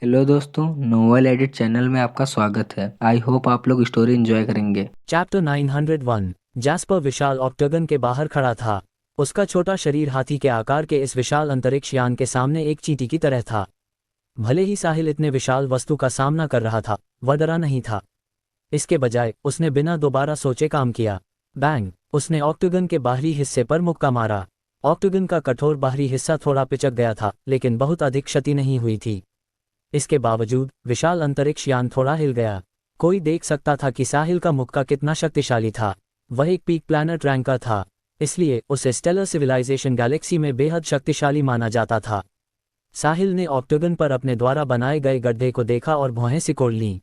Hello दोस्तों, novel edit channel में आपका स्वागत है। आई होप आप लोग स्टोरी एंजॉय करेंगे। चैप्टर 901। जैस्पर विशाल ऑक्टागन के बाहर खड़ा था। उसका छोटा शरीर हाथी के आकार के इस विशाल अंतरिक्ष यान के सामने एक चींटी की तरह था। भले ही साहिल इतने विशाल वस्तु का सामना कर रहा था, वह डरा नहीं था। इसके बजाय उसने बिना दोबारा सोचे काम किया। बैंग! उसने ऑक्टागन के बाहरी हिस्से पर मुक्का मारा। ऑक्टागन का कठोर बाहरी हिस्सा थोड़ा पिचक गया था, लेकिन बहुत अधिक क्षति नहीं हुई थी। इसके बावजूद विशाल अंतरिक्ष यान थोड़ा हिल गया। कोई देख सकता था कि साहिल का मुक्का कितना शक्तिशाली था। वह एक पीक प्लैनेट रैंकर था, इसलिए उसे स्टेलर सिविलाइजेशन गैलेक्सी में बेहद शक्तिशाली माना जाता था। साहिल ने ऑक्टागन पर अपने द्वारा बनाए गए गड्ढे को देखा और भौहें सिकोड़ लीं।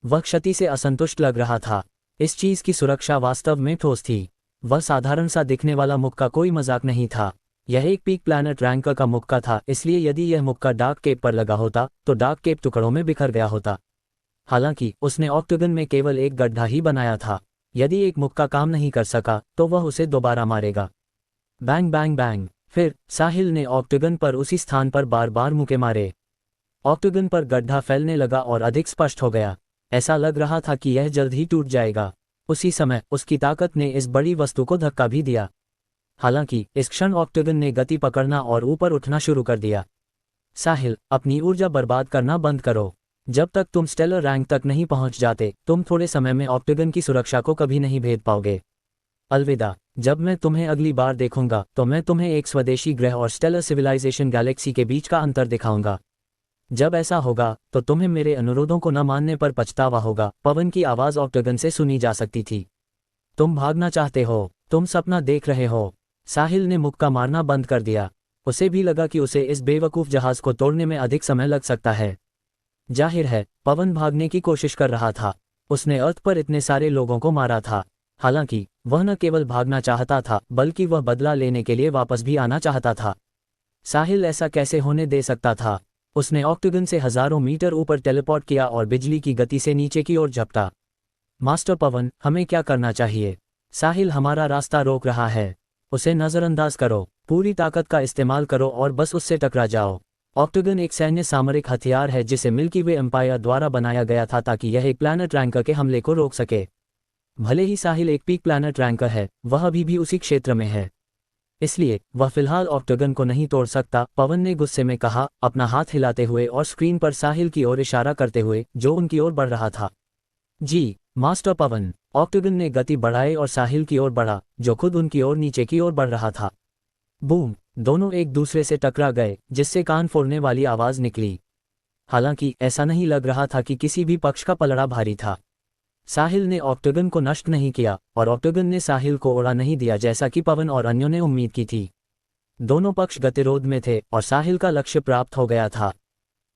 वह क्षति से असंतुष्ट लग रहा था। इस चीज की सुरक्षा वास्तव में ठोस थी। वह साधारण सा दिखने वाला मुक्का कोई मजाक नहीं था। यह एक पीक प्लैनेट रैंकर का मुक्का था, इसलिए यदि यह मुक्का डार्क केप पर लगा होता तो डार्क केप टुकड़ों में बिखर गया होता। हालांकि उसने ऑक्टागन में केवल एक गड्ढा ही बनाया था। यदि एक मुक्का काम नहीं कर सका तो वह उसे दोबारा मारेगा। Bang bang bang! फिर साहिल ने ऑक्टागन पर उसी स्थान पर बार बार मुक्के मारे। ऑक्टागन पर गड्ढा फैलने लगा और अधिक स्पष्ट हो गया। ऐसा लग रहा था कि यह जल्द ही टूट जाएगा। उसी समय उसकी ताकत ने इस बड़ी वस्तु को धक्का भी दिया। हालांकि इस क्षण ऑक्टागन ने गति पकड़ना और ऊपर उठना शुरू कर दिया। साहिल, अपनी ऊर्जा बर्बाद करना बंद करो। जब तक तुम स्टेलर रैंक तक नहीं पहुंच जाते, तुम थोड़े समय में ऑक्टागन की सुरक्षा को कभी नहीं भेद पाओगे। अलविदा। जब मैं तुम्हें अगली बार देखूंगा तो मैं तुम्हें एक स्वदेशी ग्रह और स्टेलर सिविलाइजेशन गैलेक्सी के बीच का अंतर दिखाऊंगा। जब ऐसा होगा तो तुम्हें मेरे अनुरोधों को न मानने पर पछतावा होगा। पवन की आवाज ऑक्टागन से सुनी जा सकती थी। तुम भागना चाहते हो? तुम सपना देख रहे हो? साहिल ने मुक्का मारना बंद कर दिया। उसे भी लगा कि उसे इस बेवकूफ जहाज को तोड़ने में अधिक समय लग सकता है। जाहिर है, पवन भागने की कोशिश कर रहा था। उसने अर्थ पर इतने सारे लोगों को मारा था। हालांकि वह न केवल भागना चाहता था, बल्कि वह बदला लेने के लिए वापस भी आना चाहता था। साहिल ऐसा कैसे होने दे सकता था? उसने ऑक्टागन से हजारों मीटर ऊपर टेलीपोर्ट किया और बिजली की गति से नीचे की ओर झपटा। मास्टर पवन, हमें क्या करना चाहिए? साहिल हमारा रास्ता रोक रहा है। उसे नजरअंदाज करो। पूरी ताकत का इस्तेमाल करो और बस उससे टकरा जाओ। ऑक्टागन एक सैन्य सामरिक हथियार है जिसे मिल्की वे एम्पायर द्वारा बनाया गया था ताकि यह एक प्लैनेट रैंकर के हमले को रोक सके। भले ही साहिल एक पीक प्लैनेट रैंकर है, वह अभी भी उसी क्षेत्र में है, इसलिए वह फिलहाल ऑक्टागन को नहीं तोड़ सकता। पवन ने गुस्से में कहा, अपना हाथ हिलाते हुए और स्क्रीन पर साहिल की ओर इशारा करते हुए, जो उनकी ओर बढ़ रहा था। जी मास्टर पवन! ऑक्टागन ने गति बढ़ाई और साहिल की ओर बढ़ा, जो खुद उनकी ओर नीचे की ओर बढ़ रहा था। बूम! दोनों एक दूसरे से टकरा गए, जिससे कान फोड़ने वाली आवाज निकली। हालांकि ऐसा नहीं लग रहा था कि किसी भी पक्ष का पलड़ा भारी था। साहिल ने ऑक्टागन को नष्ट नहीं किया और ऑक्टागन ने साहिल को उड़ा नहीं दिया, जैसा कि पवन और अन्यों ने उम्मीद की थी। दोनों पक्ष गतिरोध में थे और साहिल का लक्ष्य प्राप्त हो गया था।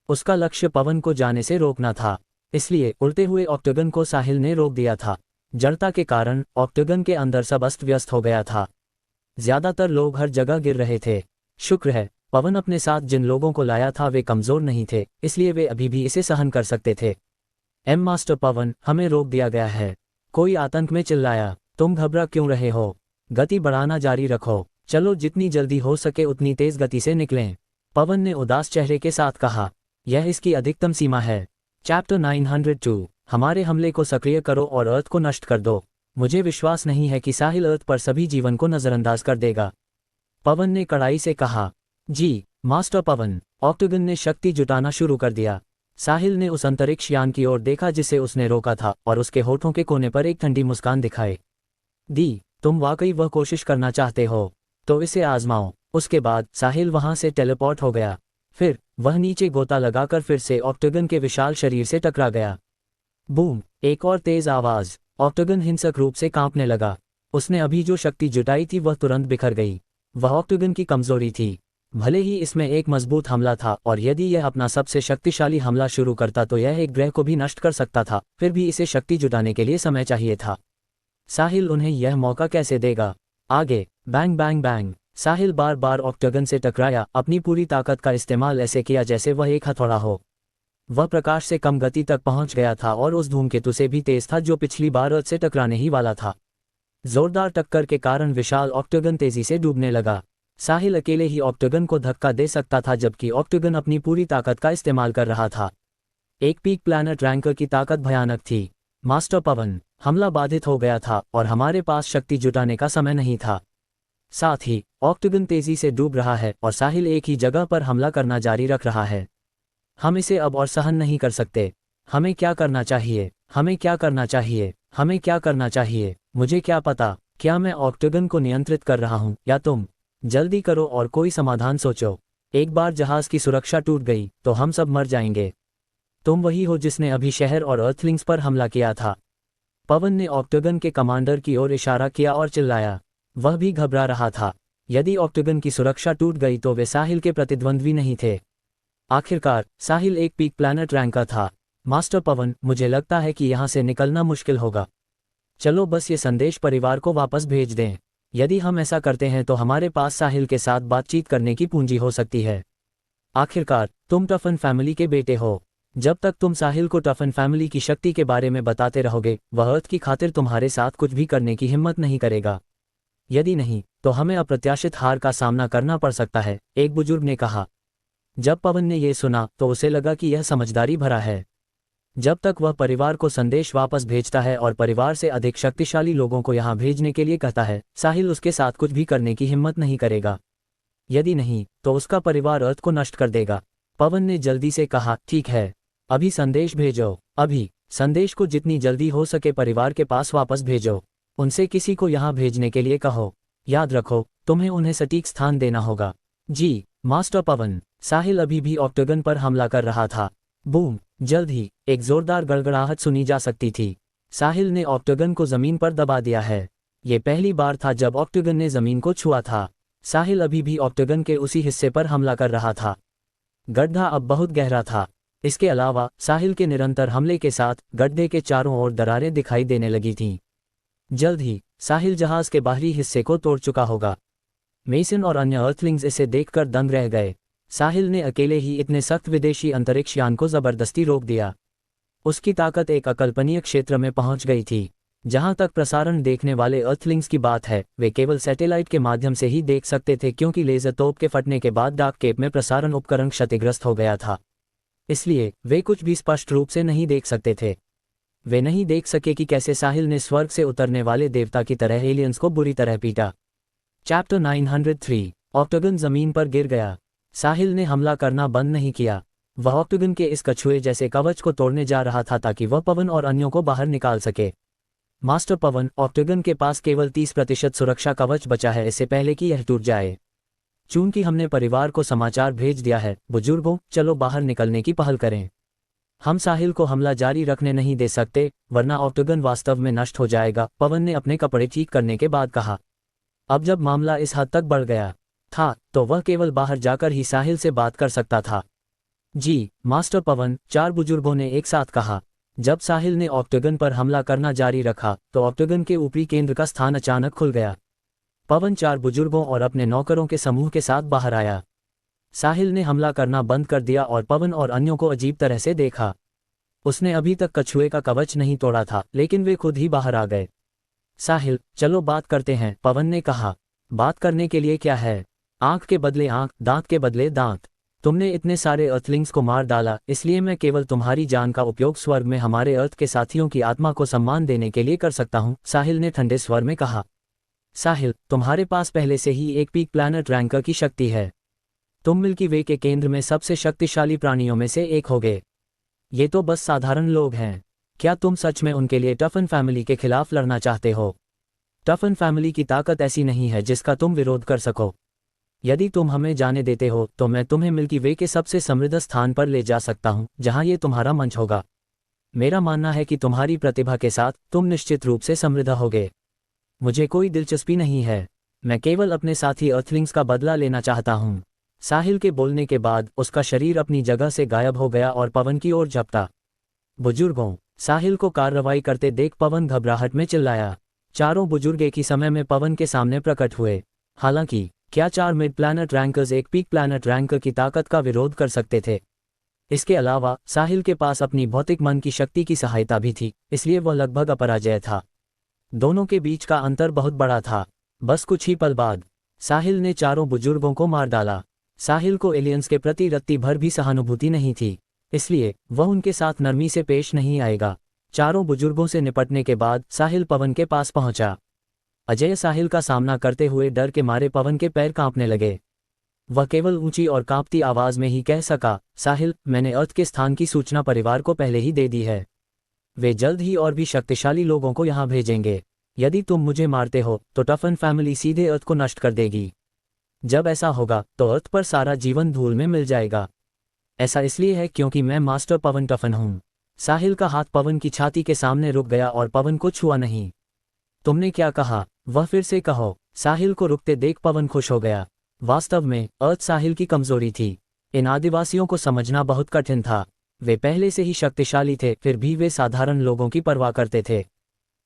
उसका लक्ष्य पवन को जाने से रोकना था, इसलिए उड़ते हुए ऑक्टागन को साहिल ने रोक दिया था। जड़ता के कारण ऑक्टागन के अंदर सब अस्त व्यस्त हो गया था। ज्यादातर लोग हर जगह गिर रहे थे। शुक्र है, पवन अपने साथ जिन लोगों को लाया था वे कमजोर नहीं थे, इसलिए वे अभी भी इसे सहन कर सकते थे। मास्टर पवन, हमें रोक दिया गया है! कोई आतंक में चिल्लाया। तुम घबरा क्यों रहे हो? गति बढ़ाना जारी रखो। चलो, जितनी जल्दी हो सके उतनी तेज गति से निकलें। पवन ने उदास चेहरे के साथ कहा, यह इसकी अधिकतम सीमा है। चैप्टर 902। हमारे हमले को सक्रिय करो और अर्थ को नष्ट कर दो। मुझे विश्वास नहीं है कि साहिल अर्थ पर सभी जीवन को नजरअंदाज कर देगा। पवन ने कड़ाई से कहा। जी मास्टर पवन! ऑक्टागन ने शक्ति जुटाना शुरू कर दिया। साहिल ने उस अंतरिक्ष यान की ओर देखा जिसे उसने रोका था और उसके होठों के कोने पर एक ठंडी मुस्कान दिखाई दी। तुम वाकई वह कोशिश करना चाहते हो? तो इसे आजमाओ। उसके बाद साहिल वहां से टेलीपोर्ट हो गया। फिर वह नीचे गोता लगाकर फिर से ऑक्टागन के विशाल शरीर से टकरा गया। बूम! एक और तेज आवाज। ऑक्टागन हिंसक रूप से कांपने लगा। उसने अभी जो शक्ति जुटाई थी वह तुरंत बिखर गई। वह ऑक्टागन की कमजोरी थी। भले ही इसमें एक मजबूत हमला था और यदि यह अपना सबसे शक्तिशाली हमला शुरू करता तो यह एक ग्रह को भी नष्ट कर सकता था, फिर भी इसे शक्ति जुटाने के लिए समय चाहिए था। साहिल उन्हें यह मौका कैसे देगा? आगे! Bang bang bang! साहिल बार बार ऑक्टागन से टकराया, अपनी पूरी ताकत का इस्तेमाल ऐसे किया जैसे वह एक हथौड़ा हो। वह प्रकाश से कम गति तक पहुंच गया था और उस धूमकेतु से भी तेज था जो पिछली बार अर्थ से टकराने ही वाला था। जोरदार टक्कर के कारण विशाल ऑक्टागन तेजी से डूबने लगा। साहिल अकेले ही ऑक्टेगन को धक्का दे सकता था, जबकि ऑक्टेगन अपनी पूरी ताकत का इस्तेमाल कर रहा था। एक पीक प्लैनेट रैंकर की ताकत भयानक थी। मास्टर पवन, हमला बाधित हो गया था और हमारे पास शक्ति जुटाने का समय नहीं था। साथ ही ऑक्टेगन तेजी से डूब रहा है और साहिल एक ही जगह पर हमला करना जारी रख रहा है। हम इसे अब और सहन नहीं कर सकते। हमें क्या करना चाहिए? हमें क्या करना चाहिए? हमें क्या करना चाहिए? मुझे क्या पता, क्या मैं ऑक्टेगन को नियंत्रित कर रहा हूं या तुम? जल्दी करो और कोई समाधान सोचो। एक बार जहाज की सुरक्षा टूट गई तो हम सब मर जाएंगे। तुम वही हो जिसने अभी शहर और अर्थलिंग्स पर हमला किया था। पवन ने ऑक्टेगन के कमांडर की ओर इशारा किया और चिल्लाया। वह भी घबरा रहा था। यदि ऑक्टेगन की सुरक्षा टूट गई तो वे साहिल के प्रतिद्वंद्वी नहीं थे। आखिरकार साहिल एक पीक प्लैनेट रैंकर था। मास्टर पवन, मुझे लगता है कि यहाँ से निकलना मुश्किल होगा। चलो बस ये संदेश परिवार को वापस भेज दें। यदि हम ऐसा करते हैं तो हमारे पास साहिल के साथ बातचीत करने की पूंजी हो सकती है। आखिरकार तुम टफन फैमिली के बेटे हो। जब तक तुम साहिल को टफन फैमिली की शक्ति के बारे में बताते रहोगे, वह अर्थ की खातिर तुम्हारे साथ कुछ भी करने की हिम्मत नहीं करेगा। यदि नहीं तो हमें अप्रत्याशित हार का सामना करना पड़ सकता है, एक बुजुर्ग ने कहा। जब पवन ने यह सुना तो उसे लगा कि यह समझदारी भरा है। जब तक वह परिवार को संदेश वापस भेजता है और परिवार से अधिक शक्तिशाली लोगों को यहाँ भेजने के लिए कहता है, साहिल उसके साथ कुछ भी करने की हिम्मत नहीं करेगा। यदि नहीं तो उसका परिवार अर्थ को नष्ट कर देगा। पवन ने जल्दी से कहा, ठीक है, अभी संदेश भेजो। अभी संदेश को जितनी जल्दी हो सके परिवार के पास वापस भेजो। उनसे किसी को यहाँ भेजने के लिए कहो। याद रखो, तुम्हें उन्हें सटीक स्थान देना होगा। जी मास्टर पवन। साहिल अभी भी ऑक्टेगन पर हमला कर रहा था। बूम! जल्द ही एक जोरदार गड़गड़ाहट सुनी जा सकती थी। साहिल ने ऑक्टेगन को जमीन पर दबा दिया है। ये पहली बार था जब ऑक्टेगन ने जमीन को छुआ था। साहिल अभी भी ऑक्टेगन के उसी हिस्से पर हमला कर रहा था। गड्ढा अब बहुत गहरा था। इसके अलावा साहिल के निरंतर हमले के साथ गड्ढे के चारों ओर दरारें दिखाई देने लगी थीं। जल्द ही साहिल जहाज के बाहरी हिस्से को तोड़ चुका होगा। मेसन और अन्य अर्थलिंग्स इसे देखकर दंग रह गए। साहिल ने अकेले ही इतने सख्त विदेशी अंतरिक्ष यान को जबरदस्ती रोक दिया। उसकी ताकत एक अकल्पनीय क्षेत्र में पहुंच गई थी। जहां तक प्रसारण देखने वाले अर्थलिंग्स की बात है, वे केवल सैटेलाइट के माध्यम से ही देख सकते थे, क्योंकि लेजर तोप के फटने के बाद डार्क केप में प्रसारण उपकरण क्षतिग्रस्त हो गया था। इसलिए वे कुछ भी स्पष्ट रूप से नहीं देख सकते थे। वे नहीं देख सके कि कैसे साहिल ने स्वर्ग से उतरने वाले देवता की तरह एलियंस को बुरी तरह पीटा। चैप्टर 903। ऑक्टेगन जमीन पर गिर गया। साहिल ने हमला करना बंद नहीं किया। वह ऑक्टेगन के इस कछुए जैसे कवच को तोड़ने जा रहा था ताकि वह पवन और अन्यों को बाहर निकाल सके। मास्टर पवन, ऑक्टेगन के पास केवल 30% सुरक्षा कवच बचा है, इससे पहले कि यह टूट जाए। चूंकि हमने परिवार को समाचार भेज दिया है, बुजुर्गों, चलो बाहर निकलने की पहल करें। हम साहिल को हमला जारी रखने नहीं दे सकते, वरना ऑक्टेगन वास्तव में नष्ट हो जाएगा, पवन ने अपने कपड़े ठीक करने के बाद कहा। अब जब मामला इस हद तक बढ़ गया था तो वह केवल बाहर जाकर ही साहिल से बात कर सकता था। जी मास्टर पवन, 4 बुजुर्गों ने एक साथ कहा। जब साहिल ने ऑक्टेगन पर हमला करना जारी रखा तो ऑक्टेगन के ऊपरी केंद्र का स्थान अचानक खुल गया। पवन 4 बुजुर्गों और अपने नौकरों के समूह के साथ बाहर आया। साहिल ने हमला करना बंद कर दिया और पवन और अन्यों को अजीब तरह से देखा। उसने अभी तक कछुए का कवच नहीं तोड़ा था, लेकिन वे खुद ही बाहर आ गए। साहिल, चलो बात करते हैं, पवन ने कहा। बात करने के लिए क्या है? आंख के बदले आंख, दांत के बदले दांत। तुमने इतने सारे अर्थलिंग्स को मार डाला, इसलिए मैं केवल तुम्हारी जान का उपयोग स्वर्ग में हमारे अर्थ के साथियों की आत्मा को सम्मान देने के लिए कर सकता हूं, साहिल ने ठंडे स्वर में कहा। साहिल, तुम्हारे पास पहले से ही एक पीक प्लैनेट रैंकर की शक्ति है। तुम मिल्की वे के केंद्र में सबसे शक्तिशाली प्राणियों में से एक होगे। ये तो बस साधारण लोग हैं। क्या तुम सच में उनके लिए टफन फैमिली के खिलाफ लड़ना चाहते हो? टफन फैमिली की ताकत ऐसी नहीं है जिसका तुम विरोध कर सको। यदि तुम हमें जाने देते हो तो मैं तुम्हें मिल्की वे के सबसे समृद्ध स्थान पर ले जा सकता हूं, जहां ये तुम्हारा मंच होगा। मेरा मानना है कि तुम्हारी प्रतिभा के साथ तुम निश्चित रूप से समृद्ध होगे। मुझे कोई दिलचस्पी नहीं है, मैं केवल अपने साथी अर्थलिंग्स का बदला लेना चाहता हूं। साहिल के बोलने के बाद उसका शरीर अपनी जगह से गायब हो गया और पवन की ओर झपटा। बुजुर्गों, साहिल को कार्रवाई करते देख पवन घबराहट में चिल्लाया। चारों बुजुर्ग एक ही समय में पवन के सामने प्रकट हुए। हालांकि क्या 4 मिड प्लैनेट रैंकर्स एक पीक प्लैनेट रैंकर की ताकत का विरोध कर सकते थे? इसके अलावा साहिल के पास अपनी भौतिक मन की शक्ति की सहायता भी थी, इसलिए वह लगभग अपराजय था। दोनों के बीच का अंतर बहुत बड़ा था। बस कुछ ही पल बाद साहिल ने चारों बुजुर्गों को मार डाला। साहिल को एलियंस के प्रति रत्ती भर भी सहानुभूति नहीं थी, इसलिए वह उनके साथ नरमी से पेश नहीं आएगा। चारों बुजुर्गों से निपटने के बाद साहिल पवन के पास पहुंचा। अजय साहिल का सामना करते हुए डर के मारे पवन के पैर कांपने लगे। वह केवल ऊंची और कांपती आवाज में ही कह सका, साहिल, मैंने अर्थ के स्थान की सूचना परिवार को पहले ही दे दी है। वे जल्द ही और भी शक्तिशाली लोगों को यहाँ भेजेंगे। यदि तुम मुझे मारते हो तो टफन फैमिली सीधे अर्थ को नष्ट कर देगी। जब ऐसा होगा तो अर्थ पर सारा जीवन धूल में मिल जाएगा। ऐसा इसलिए है क्योंकि मैं मास्टर पवन टफन हूँ। साहिल का हाथ पवन की छाती के सामने रुक गया और पवन को छुआ नहीं। तुमने क्या कहा? वह फिर से कहो। साहिल को रुकते देख पवन खुश हो गया। वास्तव में अर्थ साहिल की कमजोरी थी। इन आदिवासियों को समझना बहुत कठिन था। वे पहले से ही शक्तिशाली थे, फिर भी वे साधारण लोगों की परवाह करते थे।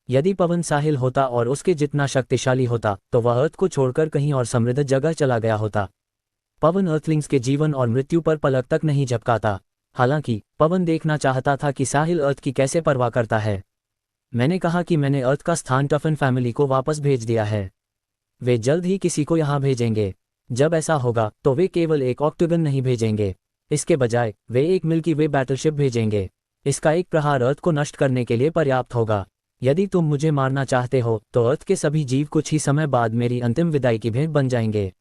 यदि पवन साहिल होता और उसके जितना शक्तिशाली होता तो वह अर्थ को छोड़कर कहीं और समृद्ध जगह चला गया होता। पवन अर्थलिंग्स के जीवन और मृत्यु पर पलक तक नहीं झपकाता। हालांकि पवन देखना चाहता था कि साहिल अर्थ की कैसे परवाह करता है। मैंने कहा कि मैंने अर्थ का स्थान टफन फैमिली को वापस भेज दिया है। वे जल्द ही किसी को यहाँ भेजेंगे। जब ऐसा होगा तो वे केवल एक ऑक्टोगन नहीं भेजेंगे, इसके बजाय वे एक मिल्की वे बैटलशिप भेजेंगे। इसका एक प्रहार अर्थ को नष्ट करने के लिए पर्याप्त होगा। यदि तुम मुझे मारना चाहते हो तो अर्थ के सभी जीव कुछ ही समय बाद मेरी अंतिम विदाई की भेंट बन जाएंगे।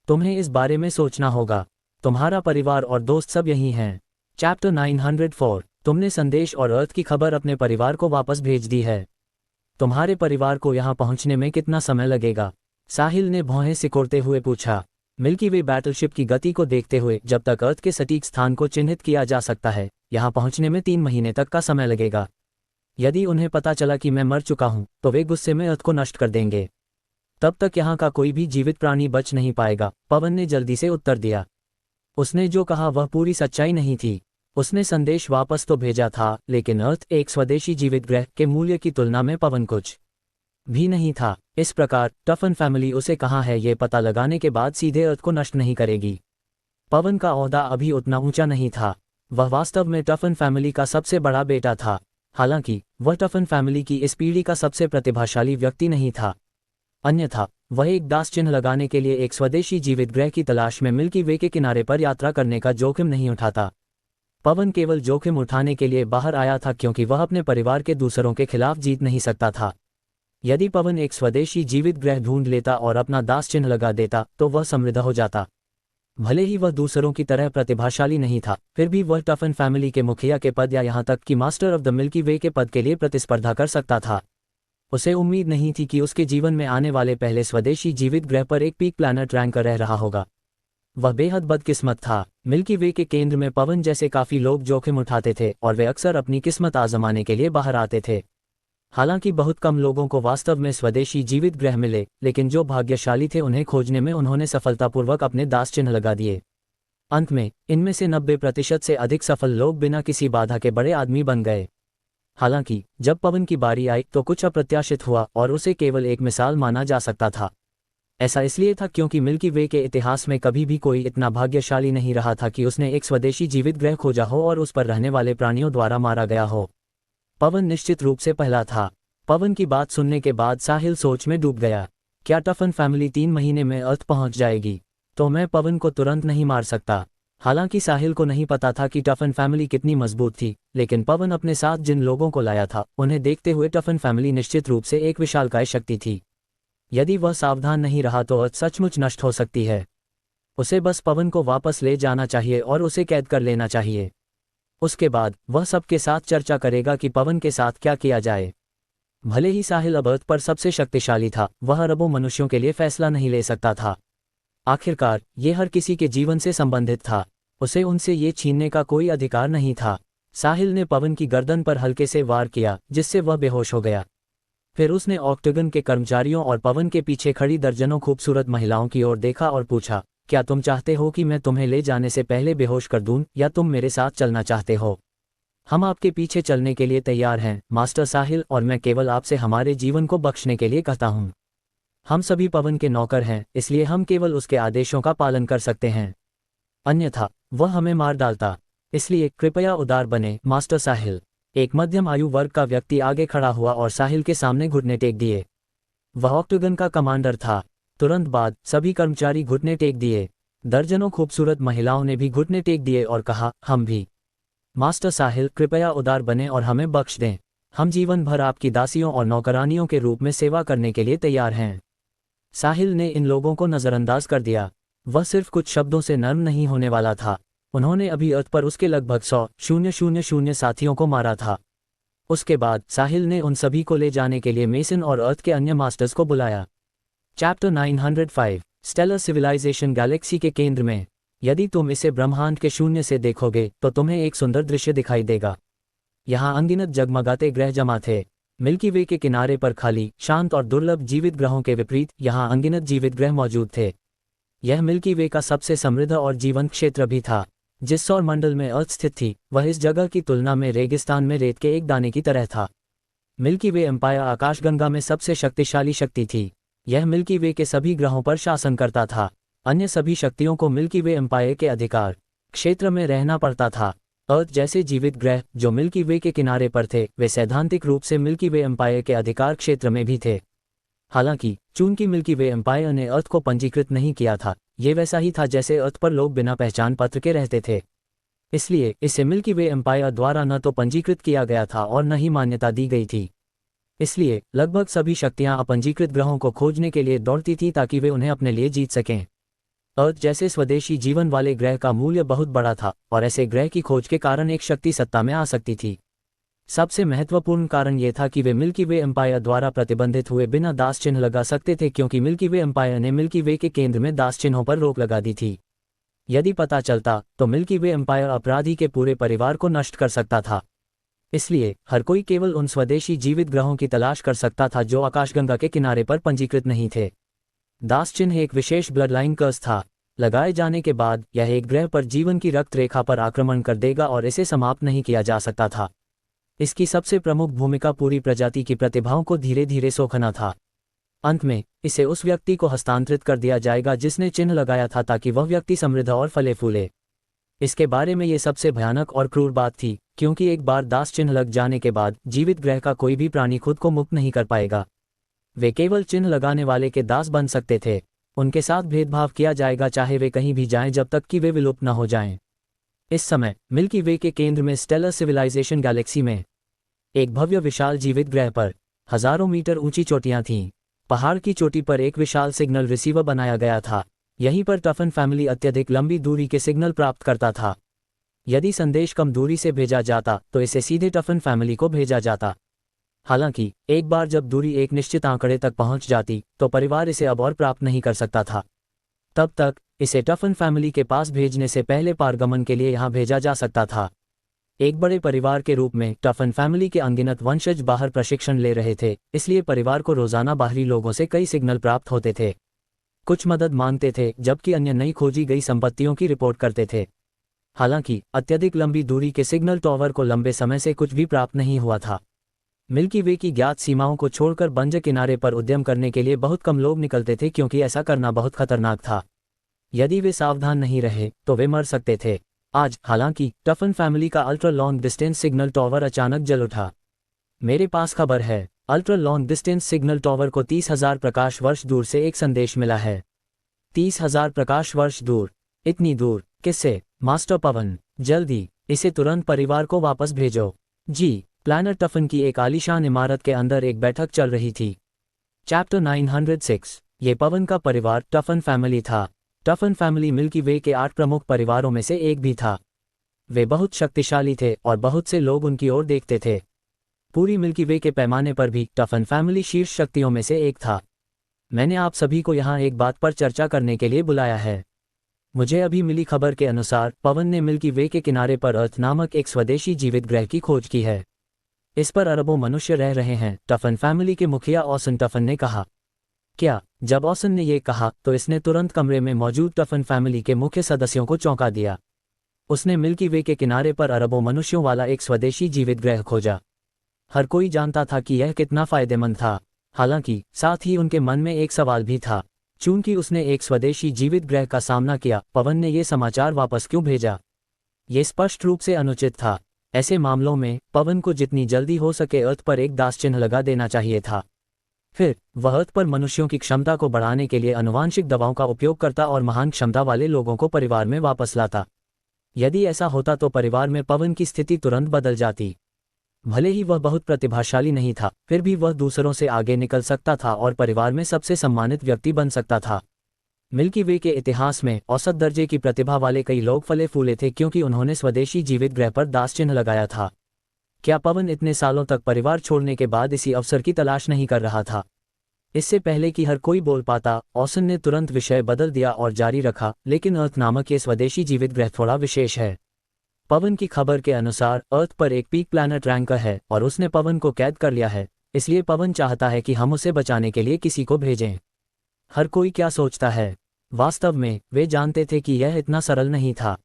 तुम्हें इस बारे में सोचना होगा। तुम्हारा परिवार और दोस्त सब यही हैं। चैप्टर 904। तुमने संदेश और अर्थ की खबर अपने परिवार को वापस भेज दी है। तुम्हारे परिवार को यहाँ पहुँचने में कितना समय लगेगा? साहिल ने भौहें सिकोड़ते हुए पूछा। मिल्की वे बैटलशिप की गति को देखते हुए जब तक अर्थ के सटीक स्थान को चिन्हित किया जा सकता है, यहाँ पहुँचने में 3 महीने तक का समय लगेगा। यदि उन्हें पता चला कि मैं मर चुका हूँ तो वे गुस्से में अर्थ को नष्ट कर देंगे। तब तक यहाँ का कोई भी जीवित प्राणी बच नहीं पाएगा, पवन ने जल्दी से उत्तर दिया। उसने जो कहा वह पूरी सच्चाई नहीं थी। उसने संदेश वापस तो भेजा था, लेकिन अर्थ एक स्वदेशी जीवित ग्रह के मूल्य की तुलना में पवन कुछ भी नहीं था। इस प्रकार टफन फैमिली उसे कहाँ है ये पता लगाने के बाद सीधे अर्थ को नष्ट नहीं करेगी। पवन का ओहदा अभी उतना ऊंचा नहीं था। वह वास्तव में टफन फैमिली का सबसे बड़ा बेटा था। हालांकि वह टफन फैमिली की इस पीढ़ी का सबसे प्रतिभाशाली व्यक्ति नहीं था। अन्यथा वह एक दास चिन्ह लगाने के लिए एक स्वदेशी जीवित ग्रह की तलाश में मिल्की वे के किनारे पर यात्रा करने का जोखिम नहीं उठाता। पवन केवल जोखिम उठाने के लिए बाहर आया था क्योंकि वह अपने परिवार के दूसरों के खिलाफ जीत नहीं सकता था। यदि पवन एक स्वदेशी जीवित ग्रह ढूंढ लेता और अपना दास चिन्ह लगा देता तो वह समृद्ध हो जाता। भले ही वह दूसरों की तरह प्रतिभाशाली नहीं था, फिर भी वह टफन फैमिली के मुखिया के पद या यहाँ तक कि मास्टर ऑफ द मिल्की वे के पद के लिए प्रतिस्पर्धा कर सकता था। उसे उम्मीद नहीं थी कि उसके जीवन में आने वाले पहले स्वदेशी जीवित ग्रह पर एक पीक प्लैनेट रैंकर रह रहा होगा। वह बेहद बदकिस्मत था। मिल्की वे के केंद्र में पवन जैसे काफी लोग जोखिम उठाते थे और वे अक्सर अपनी किस्मत आजमाने के लिए बाहर आते थे। हालांकि बहुत कम लोगों को वास्तव में स्वदेशी जीवित ग्रह मिले, लेकिन जो भाग्यशाली थे उन्हें खोजने में उन्होंने सफलतापूर्वक अपने दास चिन्ह लगा दिए। अंत में इनमें से 90% से अधिक सफल लोग बिना किसी बाधा के बड़े आदमी बन गए। हालांकि जब पवन की बारी आई तो कुछ अप्रत्याशित हुआ और उसे केवल एक मिसाल माना जा सकता था। ऐसा इसलिए था क्योंकि मिल्की वे के इतिहास में कभी भी कोई इतना भाग्यशाली नहीं रहा था कि उसने एक स्वदेशी जीवित ग्रह खोजा हो और उस पर रहने वाले प्राणियों द्वारा मारा गया हो। पवन निश्चित रूप से पहला था। पवन की बात सुनने के बाद साहिल सोच में डूब गया। क्या टफन फैमिली 3 महीने में अर्थ पहुंच जाएगी? तो मैं पवन को तुरंत नहीं मार सकता। हालांकि साहिल को नहीं पता था कि टफन फैमिली कितनी मजबूत थी, लेकिन पवन अपने साथ जिन लोगों को लाया था उन्हें देखते हुए टफन फैमिली निश्चित रूप से एक विशालकाय शक्ति थी। यदि वह सावधान नहीं रहा तो अर्थ सचमुच नष्ट हो सकती है। उसे बस पवन को वापस ले जाना चाहिए और उसे कैद कर लेना चाहिए। उसके बाद वह सबके साथ चर्चा करेगा कि पवन के साथ क्या किया जाए। भले ही साहिल अब अर्थ पर सबसे शक्तिशाली था, वह अरबों मनुष्यों के लिए फैसला नहीं ले सकता था। आखिरकार ये हर किसी के जीवन से संबंधित था। उसे उनसे ये छीनने का कोई अधिकार नहीं था। साहिल ने पवन की गर्दन पर हल्के से वार किया, जिससे वह बेहोश हो गया। फिर उसने ऑक्टोगन के कर्मचारियों और पवन के पीछे खड़ी दर्जनों खूबसूरत महिलाओं की ओर देखा और पूछा, क्या तुम चाहते हो कि मैं तुम्हें ले जाने से पहले बेहोश कर दूं, या तुम मेरे साथ चलना चाहते हो? हम आपके पीछे चलने के लिए तैयार हैं मास्टर साहिल, और मैं केवल आपसे हमारे जीवन को बख्शने के लिए कहता हूँ। हम सभी पवन के नौकर हैं, इसलिए हम केवल उसके आदेशों का पालन कर सकते हैं, अन्यथा वह हमें मार डालता। इसलिए कृपया उदार बने मास्टर साहिल। एक मध्यम आयु वर्ग का व्यक्ति आगे खड़ा हुआ और साहिल के सामने घुटने टेक दिए। वह ऑक्टोगन का कमांडर था। तुरंत बाद सभी कर्मचारी घुटने टेक दिए। दर्जनों खूबसूरत महिलाओं ने भी घुटने टेक दिए और कहा, हम भी। मास्टर साहिल, कृपया उदार बने और हमें बख्श दें। हम जीवन भर आपकी दासियों और नौकरानियों के रूप में सेवा करने के लिए तैयार हैं। साहिल ने इन लोगों को नज़रअंदाज कर दिया। वह सिर्फ कुछ शब्दों से नर्म नहीं होने वाला था। उन्होंने अभी अर्थ पर उसके लगभग 100,000 साथियों को मारा था। उसके बाद साहिल ने उन सभी को ले जाने के लिए मेसन और अर्थ के अन्य मास्टर्स को बुलाया। Chapter 905, stellar civilisation. गैलेक्सी के केंद्र में। यदि तुम इसे ब्रह्मांड के शून्य से देखोगे तो तुम्हें एक सुंदर दृश्य दिखाई देगा। यहाँ अनगिनत जगमगाते ग्रह जमा थे। मिल्की वे के किनारे पर खाली, शांत और दुर्लभ जीवित ग्रहों के विपरीत यहाँ अनगिनत जीवित ग्रह मौजूद थे। यह मिल्की वे का सबसे समृद्ध और जीवंत क्षेत्र भी था। जिस सौर मंडल में अर्थ स्थित थी वह इस जगह की तुलना में रेगिस्तान में रेत के एक दाने की तरह था। मिल्की वे एम्पायर आकाशगंगा में सबसे शक्तिशाली शक्ति थी। यह मिल्की वे के सभी ग्रहों पर शासन करता था। अन्य सभी शक्तियों को मिल्की वे एम्पायर के अधिकार क्षेत्र में रहना पड़ता था। अर्थ जैसे जीवित ग्रह जो मिल्की वे के किनारे पर थे वे सैद्धांतिक रूप से मिल्की वे एम्पायर के अधिकार क्षेत्र में भी थे। हालांकि चूंकि मिल्की वे एम्पायर ने अर्थ को पंजीकृत नहीं किया था, ये वैसा ही था जैसे अर्थ पर लोग बिना पहचान पत्र के रहते थे। इसलिए इसे मिल्की वे एम्पायर द्वारा न तो पंजीकृत किया गया था और न ही मान्यता दी गई थी। इसलिए लगभग सभी शक्तियां अपंजीकृत ग्रहों को खोजने के लिए दौड़ती थी ताकि वे उन्हें अपने लिए जीत सकें। अर्थ जैसे स्वदेशी जीवन वाले ग्रह का मूल्य बहुत बड़ा था और ऐसे ग्रह की खोज के कारण एक शक्ति सत्ता में आ सकती थी। सबसे महत्वपूर्ण कारण यह था कि वे मिल्की वे एम्पायर द्वारा प्रतिबंधित हुए बिना दास चिन्ह लगा सकते थे, क्योंकि मिल्की वे एम्पायर ने मिल्की वे के केंद्र में दास चिन्हों पर रोक लगा दी थी। यदि पता चलता तो मिल्की वे एम्पायर अपराधी के पूरे परिवार को नष्ट कर सकता था। इसलिए हर कोई केवल उन स्वदेशी जीवित ग्रहों की तलाश कर सकता था जो आकाशगंगा के किनारे पर पंजीकृत नहीं थे। दास चिन्ह एक विशेष ब्लड लाइन कर्स था। लगाए जाने के बाद यह एक ग्रह पर जीवन की रक्त रेखा पर आक्रमण कर देगा और इसे समाप्त नहीं किया जा सकता था। इसकी सबसे प्रमुख भूमिका पूरी प्रजाति की प्रतिभाओं को धीरे धीरे सोखना था। अंत में इसे उस व्यक्ति को हस्तांतरित कर दिया जाएगा जिसने चिन्ह लगाया था, ताकि वह व्यक्ति समृद्ध और फले फूले। इसके बारे में ये सबसे भयानक और क्रूर बात थी, क्योंकि एक बार दास चिन्ह लग जाने के बाद जीवित ग्रह का कोई भी प्राणी खुद को मुक्त नहीं कर पाएगा। वे केवल चिन्ह लगाने वाले के दास बन सकते थे। उनके साथ भेदभाव किया जाएगा चाहे वे कहीं भी जाएं, जब तक कि वे विलुप्त न हो जाएं। इस समय मिल्की वे के केंद्र में स्टेलर सिविलाइजेशन गैलेक्सी में एक भव्य विशाल जीवित ग्रह पर हजारों मीटर ऊंची चोटियां थीं। पहाड़ की चोटी पर एक विशाल सिग्नल रिसीवर बनाया गया था। यहीं पर टफन फैमिली अत्यधिक लंबी दूरी के सिग्नल प्राप्त करता था। यदि संदेश कम दूरी से भेजा जाता तो इसे सीधे टफन फैमिली को भेजा जाता। हालांकि एक बार जब दूरी एक निश्चित आंकड़े तक पहुंच जाती तो परिवार इसे अब और प्राप्त नहीं कर सकता था। तब तक इसे टफन फैमिली के पास भेजने से पहले पारगमन के लिए यहां भेजा जा सकता था। एक बड़े परिवार के रूप में टफन फैमिली के अनगिनत वंशज बाहर प्रशिक्षण ले रहे थे, इसलिए परिवार को रोजाना बाहरी लोगों से कई सिग्नल प्राप्त होते थे। कुछ मदद मांगते थे जबकि अन्य नई खोजी गई संपत्तियों की रिपोर्ट करते थे। हालांकि अत्यधिक लंबी दूरी के सिग्नल टॉवर को लंबे समय से कुछ भी प्राप्त नहीं हुआ था। मिल्की वे की ज्ञात सीमाओं को छोड़कर बंजर किनारे पर उद्यम करने के लिए बहुत कम लोग निकलते थे, क्योंकि ऐसा करना बहुत खतरनाक था। यदि वे सावधान नहीं रहे तो वे मर सकते थे। आज हालांकि टफन फैमिली का ultra long distance signal tower अचानक जल उठा। मेरे पास खबर है, ultra long distance signal tower को 30,000 प्रकाश वर्ष दूर से एक संदेश मिला है। 30,000 प्रकाश वर्ष दूर? इतनी दूर किससे? मास्टर पवन, जल्दी इसे तुरंत परिवार को वापस भेजो। जी। प्लानट टफन की एक आलीशान इमारत के अंदर एक बैठक चल रही थी। चैप्टर 906, ये पवन का परिवार टफन फैमिली था। टफन फैमिली मिल्की वे के 8 प्रमुख परिवारों में से एक भी था। वे बहुत शक्तिशाली थे और बहुत से लोग उनकी ओर देखते थे। पूरी मिल्की वे के पैमाने पर भी टफन फैमिली शीर्ष शक्तियों में से एक था। मैंने आप सभी को यहाँ एक बात पर चर्चा करने के लिए बुलाया है। मुझे अभी मिली खबर के अनुसार पवन ने मिल्की वे के किनारे पर अर्थ नामक एक स्वदेशी जीवित ग्रह की खोज की है। इस पर अरबों मनुष्य रह रहे हैं, टफन फैमिली के मुखिया ऑसन टफन ने कहा। क्या? जब ऑसन ने यह कहा तो इसने तुरंत कमरे में मौजूद टफन फैमिली के मुख्य सदस्यों को चौंका दिया। उसने मिल्की वे के किनारे पर अरबों मनुष्यों वाला एक स्वदेशी जीवित ग्रह खोजा। हर कोई जानता था कि यह कितना फायदेमंद था। हालांकि साथ ही उनके मन में एक सवाल भी था। चूंकि उसने एक स्वदेशी जीवित ग्रह का सामना किया, पवन ने यह समाचार वापस क्यों भेजा? ये स्पष्ट रूप से अनुचित था। ऐसे मामलों में पवन को जितनी जल्दी हो सके अर्थ पर एक दास चिन्ह लगा देना चाहिए था। फिर वह अर्थ पर मनुष्यों की क्षमता को बढ़ाने के लिए आनुवांशिक दवाओं का उपयोग करता और महान क्षमता वाले लोगों को परिवार में वापस लाता। यदि ऐसा होता तो परिवार में पवन की स्थिति तुरंत बदल जाती। भले ही वह बहुत प्रतिभाशाली नहीं था, फिर भी वह दूसरों से आगे निकल सकता था और परिवार में सबसे सम्मानित व्यक्ति बन सकता था। मिल्की वे के इतिहास में औसत दर्जे की प्रतिभा वाले कई लोग फले फूले थे क्योंकि उन्होंने स्वदेशी जीवित ग्रह पर दास चिन्ह लगाया था। क्या पवन इतने सालों तक परिवार छोड़ने के बाद इसी अवसर की तलाश नहीं कर रहा था? इससे पहले कि हर कोई बोल पाता, ऑसन ने तुरंत विषय बदल दिया और जारी रखा, लेकिन अर्थ नामक ये स्वदेशी जीवित ग्रह थोड़ा विशेष है। पवन की खबर के अनुसार अर्थ पर एक पीक प्लैनेट रैंकर है और उसने पवन को कैद कर लिया है, इसलिए पवन चाहता है कि हम उसे बचाने के लिए किसी को भेजें। हर कोई क्या सोचता है? वास्तव में वे जानते थे कि यह इतना सरल नहीं था।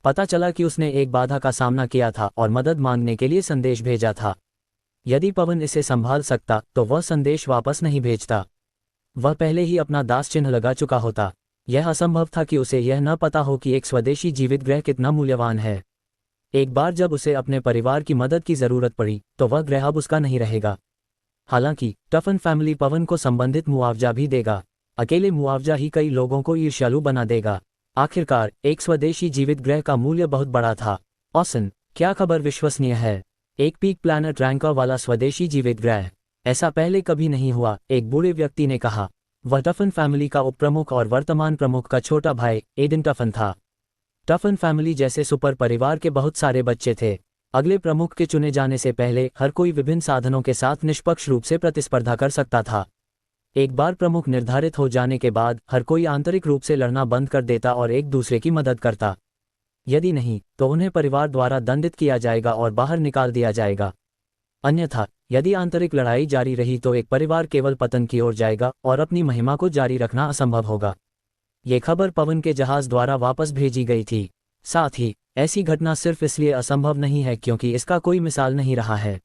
पता चला कि उसने एक बाधा का सामना किया था और मदद मांगने के लिए संदेश भेजा था। यदि पवन इसे संभाल सकता तो वह संदेश वापस नहीं भेजता। वह पहले ही अपना दास चिन्ह लगा चुका होता। यह असंभव था कि उसे यह न पता हो कि एक स्वदेशी जीवित ग्रह कितना मूल्यवान है। एक बार जब उसे अपने परिवार की मदद की जरूरत पड़ी तो वह ग्रह अब उसका नहीं रहेगा। हालांकि टफन फैमिली पवन को संबंधित मुआवजा भी देगा। अकेले मुआवजा ही कई लोगों को ईर्ष्यालु बना देगा। आखिरकार एक स्वदेशी जीवित ग्रह का मूल्य बहुत बड़ा था। ऑसन, क्या खबर विश्वसनीय है? एक पीक प्लैनेट रैंकर वाला स्वदेशी जीवित ग्रह, ऐसा पहले कभी नहीं हुआ, एक बूढ़े व्यक्ति ने कहा। वह टफन फैमिली का उपप्रमुख और वर्तमान प्रमुख का छोटा भाई एडन टफन था। टफन फैमिली जैसे सुपर परिवार के बहुत सारे बच्चे थे। अगले प्रमुख के चुने जाने से पहले हर कोई विभिन्न साधनों के साथ निष्पक्ष रूप से प्रतिस्पर्धा कर सकता था। एक बार प्रमुख निर्धारित हो जाने के बाद हर कोई आंतरिक रूप से लड़ना बंद कर देता और एक दूसरे की मदद करता। यदि नहीं तो उन्हें परिवार द्वारा दंडित किया जाएगा और बाहर निकाल दिया जाएगा। अन्यथा यदि आंतरिक लड़ाई जारी रही तो एक परिवार केवल पतन की ओर जाएगा और अपनी महिमा को जारी रखना असंभव होगा। ये खबर पवन के जहाज द्वारा वापस भेजी गई थी। साथ ही ऐसी घटना सिर्फ इसलिए असंभव नहीं है क्योंकि इसका कोई मिसाल नहीं रहा है।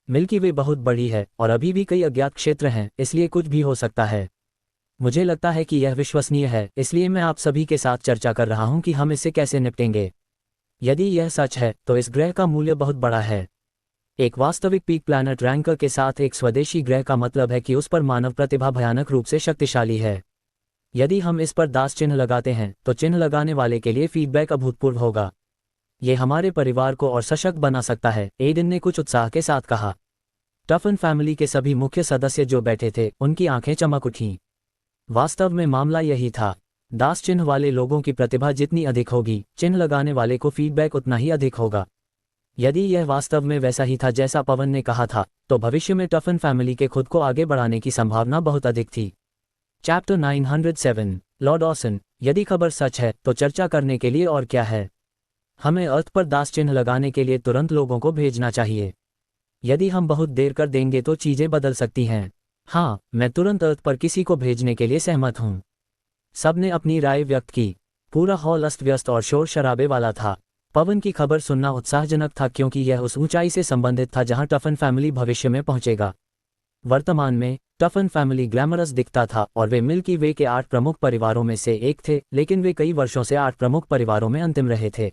मिल्की वे बहुत बड़ी है और अभी भी कई अज्ञात क्षेत्र हैं, इसलिए कुछ भी हो सकता है। मुझे लगता है कि यह विश्वसनीय है, इसलिए मैं आप सभी के साथ चर्चा कर रहा हूं कि हम इससे कैसे निपटेंगे। यदि यह सच है तो इस ग्रह का मूल्य बहुत बड़ा है। एक वास्तविक पीक प्लैनेट रैंकर के साथ एक स्वदेशी ग्रह का मतलब है कि उस पर मानव प्रतिभा भयानक रूप से शक्तिशाली है। यदि हम इस पर दास चिन्ह लगाते हैं तो चिन्ह लगाने वाले के लिए फीडबैक अभूतपूर्व होगा। ये हमारे परिवार को और सशक्त बना सकता है, एडन ने कुछ उत्साह के साथ कहा। टफन फैमिली के सभी मुख्य सदस्य जो बैठे थे उनकी आंखें चमक उठीं। वास्तव में मामला यही था। दास चिन्ह वाले लोगों की प्रतिभा जितनी अधिक होगी, चिन्ह लगाने वाले को फीडबैक उतना ही अधिक होगा। यदि यह वास्तव में वैसा ही था जैसा पवन ने कहा था, तो भविष्य में टफन फैमिली के खुद को आगे बढ़ाने की संभावना बहुत अधिक थी। चैप्टर 907, लॉर्ड ऑसन, यदि खबर सच है तो चर्चा करने के लिए और क्या है? हमें अर्थ पर दास चिन्ह लगाने के लिए तुरंत लोगों को भेजना चाहिए। यदि हम बहुत देर कर देंगे तो चीजें बदल सकती हैं। हाँ, मैं तुरंत अर्थ पर किसी को भेजने के लिए सहमत हूँ। सबने अपनी राय व्यक्त की। पूरा हॉल अस्त व्यस्त और शोर शराबे वाला था। पवन की खबर सुनना उत्साहजनक था क्योंकि यह उस ऊंचाई से संबंधित था जहां टफन फैमिली भविष्य में पहुंचेगा। वर्तमान में टफन फैमिली ग्लैमरस दिखता था और वे मिल्की वे के 8 प्रमुख परिवारों में से एक थे, लेकिन वे कई वर्षों से 8 प्रमुख परिवारों में अंतिम रहे थे।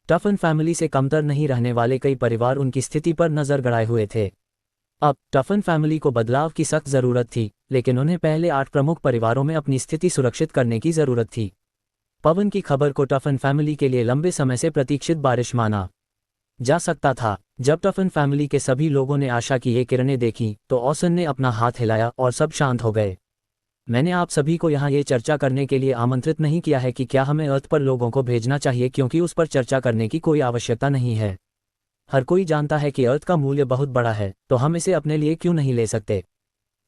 टफन फैमिली से कमतर नहीं रहने वाले कई परिवार उनकी स्थिति पर नजर गड़ाए हुए थे। अब टफन फैमिली को बदलाव की सख्त जरूरत थी, लेकिन उन्हें पहले 8 प्रमुख परिवारों में अपनी स्थिति सुरक्षित करने की जरूरत थी। पवन की खबर को टफन फैमिली के लिए लंबे समय से प्रतीक्षित बारिश माना जा सकता था। जब टफन फैमिली के सभी लोगों ने आशा की ये किरणें देखीं, तो ऑसन ने अपना हाथ हिलाया और सब शांत हो गए। मैंने आप सभी को यहाँ ये चर्चा करने के लिए आमंत्रित नहीं किया है कि क्या हमें अर्थ पर लोगों को भेजना चाहिए, क्योंकि उस पर चर्चा करने की कोई आवश्यकता नहीं है। हर कोई जानता है कि अर्थ का मूल्य बहुत बड़ा है, तो हम इसे अपने लिए क्यों नहीं ले सकते।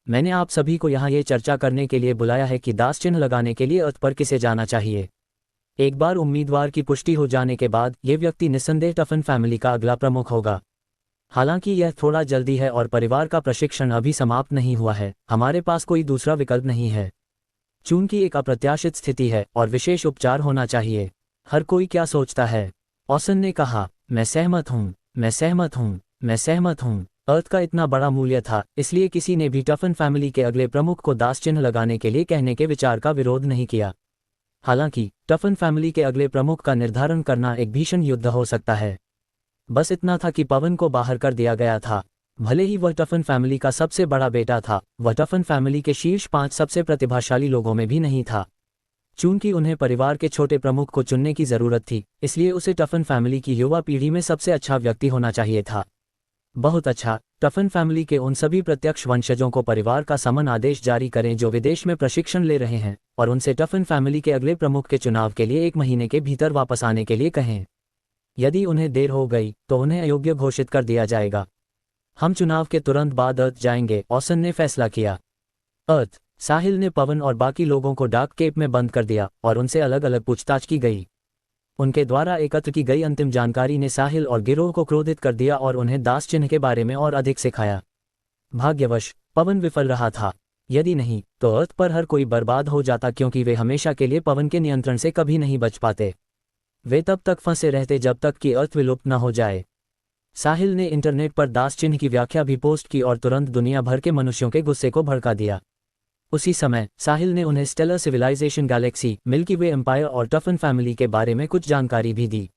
मैंने आप सभी को यहाँ ये चर्चा करने के लिए बुलाया है कि दास चिन्ह लगाने के लिए अर्थ पर किसे जाना चाहिए। एक बार उम्मीदवार की पुष्टि हो जाने के बाद ये व्यक्ति निस्संदेह टफन फैमिली का अगला प्रमुख होगा। हालांकि यह थोड़ा जल्दी है और परिवार का प्रशिक्षण अभी समाप्त नहीं हुआ है, हमारे पास कोई दूसरा विकल्प नहीं है। चूंकि एक अप्रत्याशित स्थिति है और विशेष उपचार होना चाहिए। हर कोई क्या सोचता है? ऑसन ने कहा, मैं सहमत हूँ, मैं सहमत हूँ, मैं सहमत हूँ। अर्थ का इतना बड़ा मूल्य था, इसलिए किसी ने भी टफन फैमिली के अगले प्रमुख को दास चिन्ह लगाने के लिए कहने के विचार का विरोध नहीं किया। हालांकि टफन फैमिली के अगले प्रमुख का निर्धारण करना एक भीषण युद्ध हो सकता है। बस इतना था कि पवन को बाहर कर दिया गया था। भले ही वह टफन फैमिली का सबसे बड़ा बेटा था, वह टफन फैमिली के शीर्ष 5 सबसे प्रतिभाशाली लोगों में भी नहीं था। चूंकि उन्हें परिवार के छोटे प्रमुख को चुनने की जरूरत थी, इसलिए उसे टफन फैमिली की युवा पीढ़ी में सबसे अच्छा व्यक्ति होना चाहिए था। बहुत अच्छा। टफन फैमिली के उन सभी प्रत्यक्ष वंशजों को परिवार का समन आदेश जारी करें जो विदेश में प्रशिक्षण ले रहे हैं, और उनसे टफन फैमिली के अगले प्रमुख के चुनाव के लिए 1 महीने के भीतर वापस आने के लिए कहें। यदि उन्हें देर हो गई तो उन्हें अयोग्य घोषित कर दिया जाएगा। हम चुनाव के तुरंत बाद अर्थ जाएंगे, ऑसन ने फैसला किया। अर्थ। साहिल ने पवन और बाकी लोगों को डाक केप में बंद कर दिया और उनसे अलग अलग पूछताछ की गई। उनके द्वारा एकत्र की गई अंतिम जानकारी ने साहिल और गिरोह को क्रोधित कर दिया और उन्हें दास चिन्ह के बारे में और अधिक सिखाया। भाग्यवश पवन विफल रहा था। यदि नहीं तो अर्थ पर हर कोई बर्बाद हो जाता, क्योंकि वे हमेशा के लिए पवन के नियंत्रण से कभी नहीं बच पाते। वे तब तक फंसे रहते जब तक कि अर्थ विलुप्त न हो जाए। साहिल ने इंटरनेट पर दास चिन्ह की व्याख्या भी पोस्ट की और तुरंत दुनिया भर के मनुष्यों के गुस्से को भड़का दिया। उसी समय साहिल ने उन्हें स्टेलर सिविलाइजेशन, गैलेक्सी, मिल्की वे एम्पायर और टफन फैमिली के बारे में कुछ जानकारी भी दी।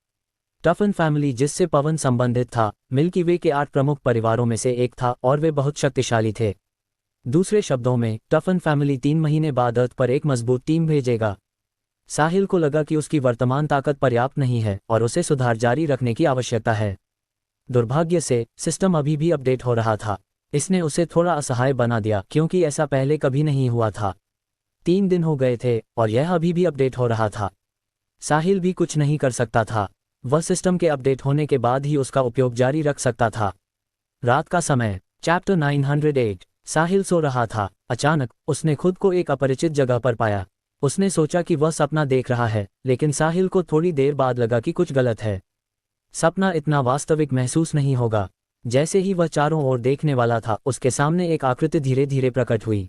टफन फैमिली, जिससे पवन संबंधित था, मिल्की वे के 8 प्रमुख परिवारों में से एक था और वे बहुत शक्तिशाली थे। दूसरे शब्दों में, टफन फैमिली 3 महीने बाद अर्थ पर एक मजबूत टीम भेजेगा। साहिल को लगा कि उसकी वर्तमान ताकत पर्याप्त नहीं है और उसे सुधार जारी रखने की आवश्यकता है। दुर्भाग्य से सिस्टम अभी भी अपडेट हो रहा था। इसने उसे थोड़ा असहाय बना दिया, क्योंकि ऐसा पहले कभी नहीं हुआ था। 3 दिन हो गए थे और यह अभी भी अपडेट हो रहा था। साहिल भी कुछ नहीं कर सकता था। वह सिस्टम के अपडेट होने के बाद ही उसका उपयोग जारी रख सकता था। रात का समय। चैप्टर 908। साहिल सो रहा था। अचानक उसने खुद को एक अपरिचित जगह पर पाया। उसने सोचा कि वह सपना देख रहा है, लेकिन साहिल को थोड़ी देर बाद लगा कि कुछ गलत है। सपना इतना वास्तविक महसूस नहीं होगा। जैसे ही वह चारों ओर देखने वाला था, उसके सामने एक आकृति धीरे धीरे प्रकट हुई।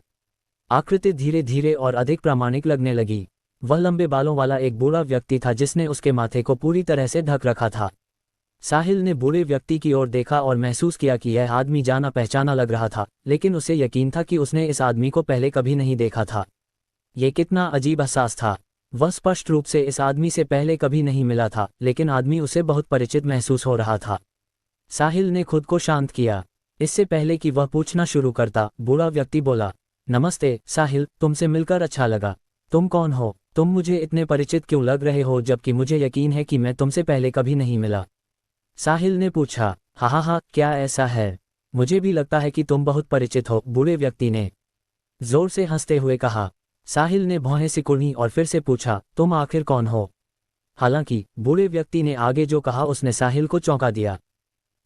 आकृति धीरे धीरे और अधिक प्रामाणिक लगने लगी। वह लंबे बालों वाला एक बूढ़ा व्यक्ति था जिसने उसके माथे को पूरी तरह से ढक रखा था। साहिल ने बूढ़े व्यक्ति की ओर देखा और महसूस किया कि यह आदमी जाना पहचाना लग रहा था, लेकिन उसे यकीन था कि उसने इस आदमी को पहले कभी नहीं देखा था। ये कितना अजीब एहसास था। वह स्पष्ट रूप से इस आदमी से पहले कभी नहीं मिला था, लेकिन आदमी उसे बहुत परिचित महसूस हो रहा था। साहिल ने खुद को शांत किया। इससे पहले कि वह पूछना शुरू करता, बूढ़ा व्यक्ति बोला, नमस्ते साहिल, तुमसे मिलकर अच्छा लगा। तुम कौन हो? तुम मुझे इतने परिचित क्यों लग रहे हो, जबकि मुझे यकीन है कि मैं तुमसे पहले कभी नहीं मिला? साहिल ने पूछा। हाँ, क्या ऐसा है? मुझे भी लगता है कि तुम बहुत परिचित हो, बूढ़े व्यक्ति ने जोर से हंसते हुए कहा। साहिल ने भौहें सिकुड़ी और फिर से पूछा, तुम आखिर कौन हो? हालांकि बूढ़े व्यक्ति ने आगे जो कहा उसने साहिल को चौंका दिया।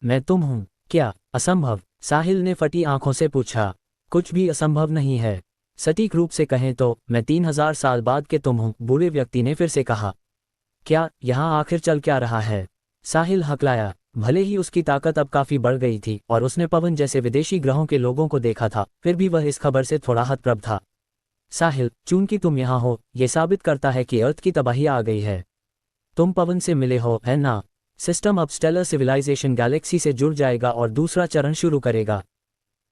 मैं तुम हूं? क्या असंभव? साहिल ने फटी आंखों से पूछा। कुछ भी असंभव नहीं है। सटीक रूप से कहें तो मैं 3000 साल बाद के तुम हूं, बूढ़े व्यक्ति ने फिर से कहा। क्या यहाँ आखिर चल क्या रहा है? साहिल हकलाया। भले ही उसकी ताकत अब काफी बढ़ गई थी और उसने पवन जैसे विदेशी ग्रहों के लोगों को देखा था, फिर भी वह इस खबर से थोड़ा हतप्रभ था। साहिल, चूंकि तुम यहाँ हो, यह साबित करता है कि अर्थ की तबाही आ गई है। तुम पवन से मिले हो, है ना? सिस्टम अब स्टेलर सिविलाइजेशन गैलेक्सी से जुड़ जाएगा और दूसरा चरण शुरू करेगा।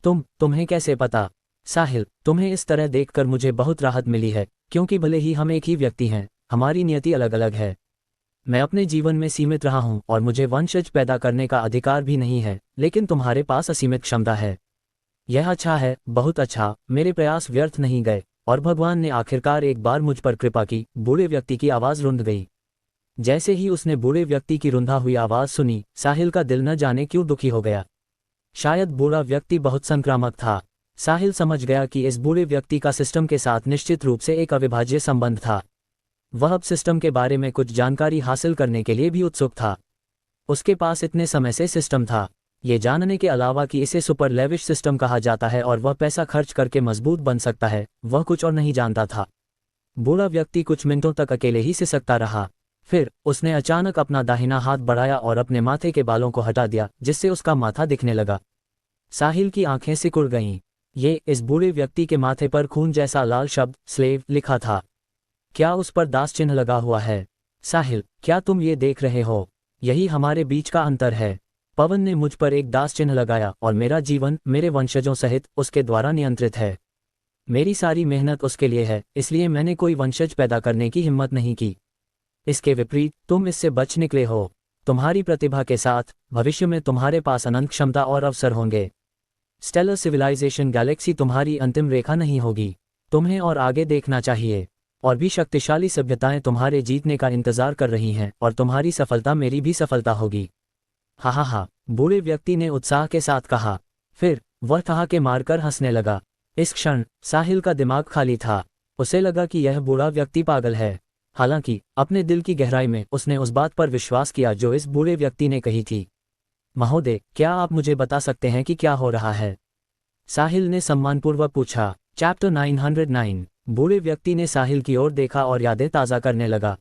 तुम्हें कैसे पता? साहिल, तुम्हें इस तरह देखकर मुझे बहुत राहत मिली है, क्योंकि भले ही हम एक ही व्यक्ति हैं, हमारी नियति अलग अलग है। मैं अपने जीवन में सीमित रहा हूं और मुझे वंशज पैदा करने का अधिकार भी नहीं है, लेकिन तुम्हारे पास असीमित क्षमता है। यह अच्छा है, बहुत अच्छा। मेरे प्रयास व्यर्थ नहीं गए और भगवान ने आखिरकार एक बार मुझ पर कृपा की। बूढ़े व्यक्ति की आवाज रुंध गई। जैसे ही उसने बूढ़े व्यक्ति की रुंधा हुई आवाज सुनी, साहिल का दिल न जाने क्यों दुखी हो गया। शायद बूढ़ा व्यक्ति बहुत संक्रामक था। साहिल समझ गया कि इस बूढ़े व्यक्ति का सिस्टम के साथ निश्चित रूप से एक अविभाज्य संबंध था। वह अब सिस्टम के बारे में कुछ जानकारी हासिल करने के लिए भी उत्सुक था। उसके पास इतने समय से सिस्टम था, ये जानने के अलावा कि इसे सुपर लेविश सिस्टम कहा जाता है और वह पैसा खर्च करके मजबूत बन सकता है, वह कुछ और नहीं जानता था। बूढ़ा व्यक्ति कुछ मिनटों तक अकेले ही सिसकता रहा। फिर उसने अचानक अपना दाहिना हाथ बढ़ाया और अपने माथे के बालों को हटा दिया, जिससे उसका माथा दिखने लगा। साहिल की आंखें सिकुड़ गईं। इस बूढ़े व्यक्ति के माथे पर खून जैसा लाल शब्द स्लेव लिखा था। क्या उस पर दास चिन्ह लगा हुआ है? साहिल, क्या तुम ये देख रहे हो? यही हमारे बीच का अंतर है। पवन ने मुझ पर एक दास चिन्ह लगाया और मेरा जीवन मेरे वंशजों सहित उसके द्वारा नियंत्रित है। मेरी सारी मेहनत उसके लिए है, इसलिए मैंने कोई वंशज पैदा करने की हिम्मत नहीं की। इसके विपरीत तुम इससे बच निकले हो। तुम्हारी प्रतिभा के साथ भविष्य में तुम्हारे पास अनंत क्षमता और अवसर होंगे। स्टेलर सिविलाइजेशन गैलेक्सी तुम्हारी अंतिम रेखा नहीं होगी। तुम्हें और आगे देखना चाहिए। और भी शक्तिशाली सभ्यताएं तुम्हारे जीतने का इंतजार कर रही हैं और तुम्हारी सफलता मेरी भी सफलता होगी। हा हा हा, बूढ़े व्यक्ति ने उत्साह के साथ कहा। फिर वह ठहाके मारकर हंसने लगा। इस क्षण साहिल का दिमाग खाली था। उसे लगा कि यह बूढ़ा व्यक्ति पागल है। हालांकि अपने दिल की गहराई में उसने उस बात पर विश्वास किया जो इस बूढ़े व्यक्ति ने कही थी। महोदय, क्या आप मुझे बता सकते हैं कि क्या हो रहा है? साहिल ने सम्मानपूर्वक पूछा। चैप्टर 909। बूढ़े व्यक्ति ने साहिल की ओर देखा और यादें ताज़ा करने लगा।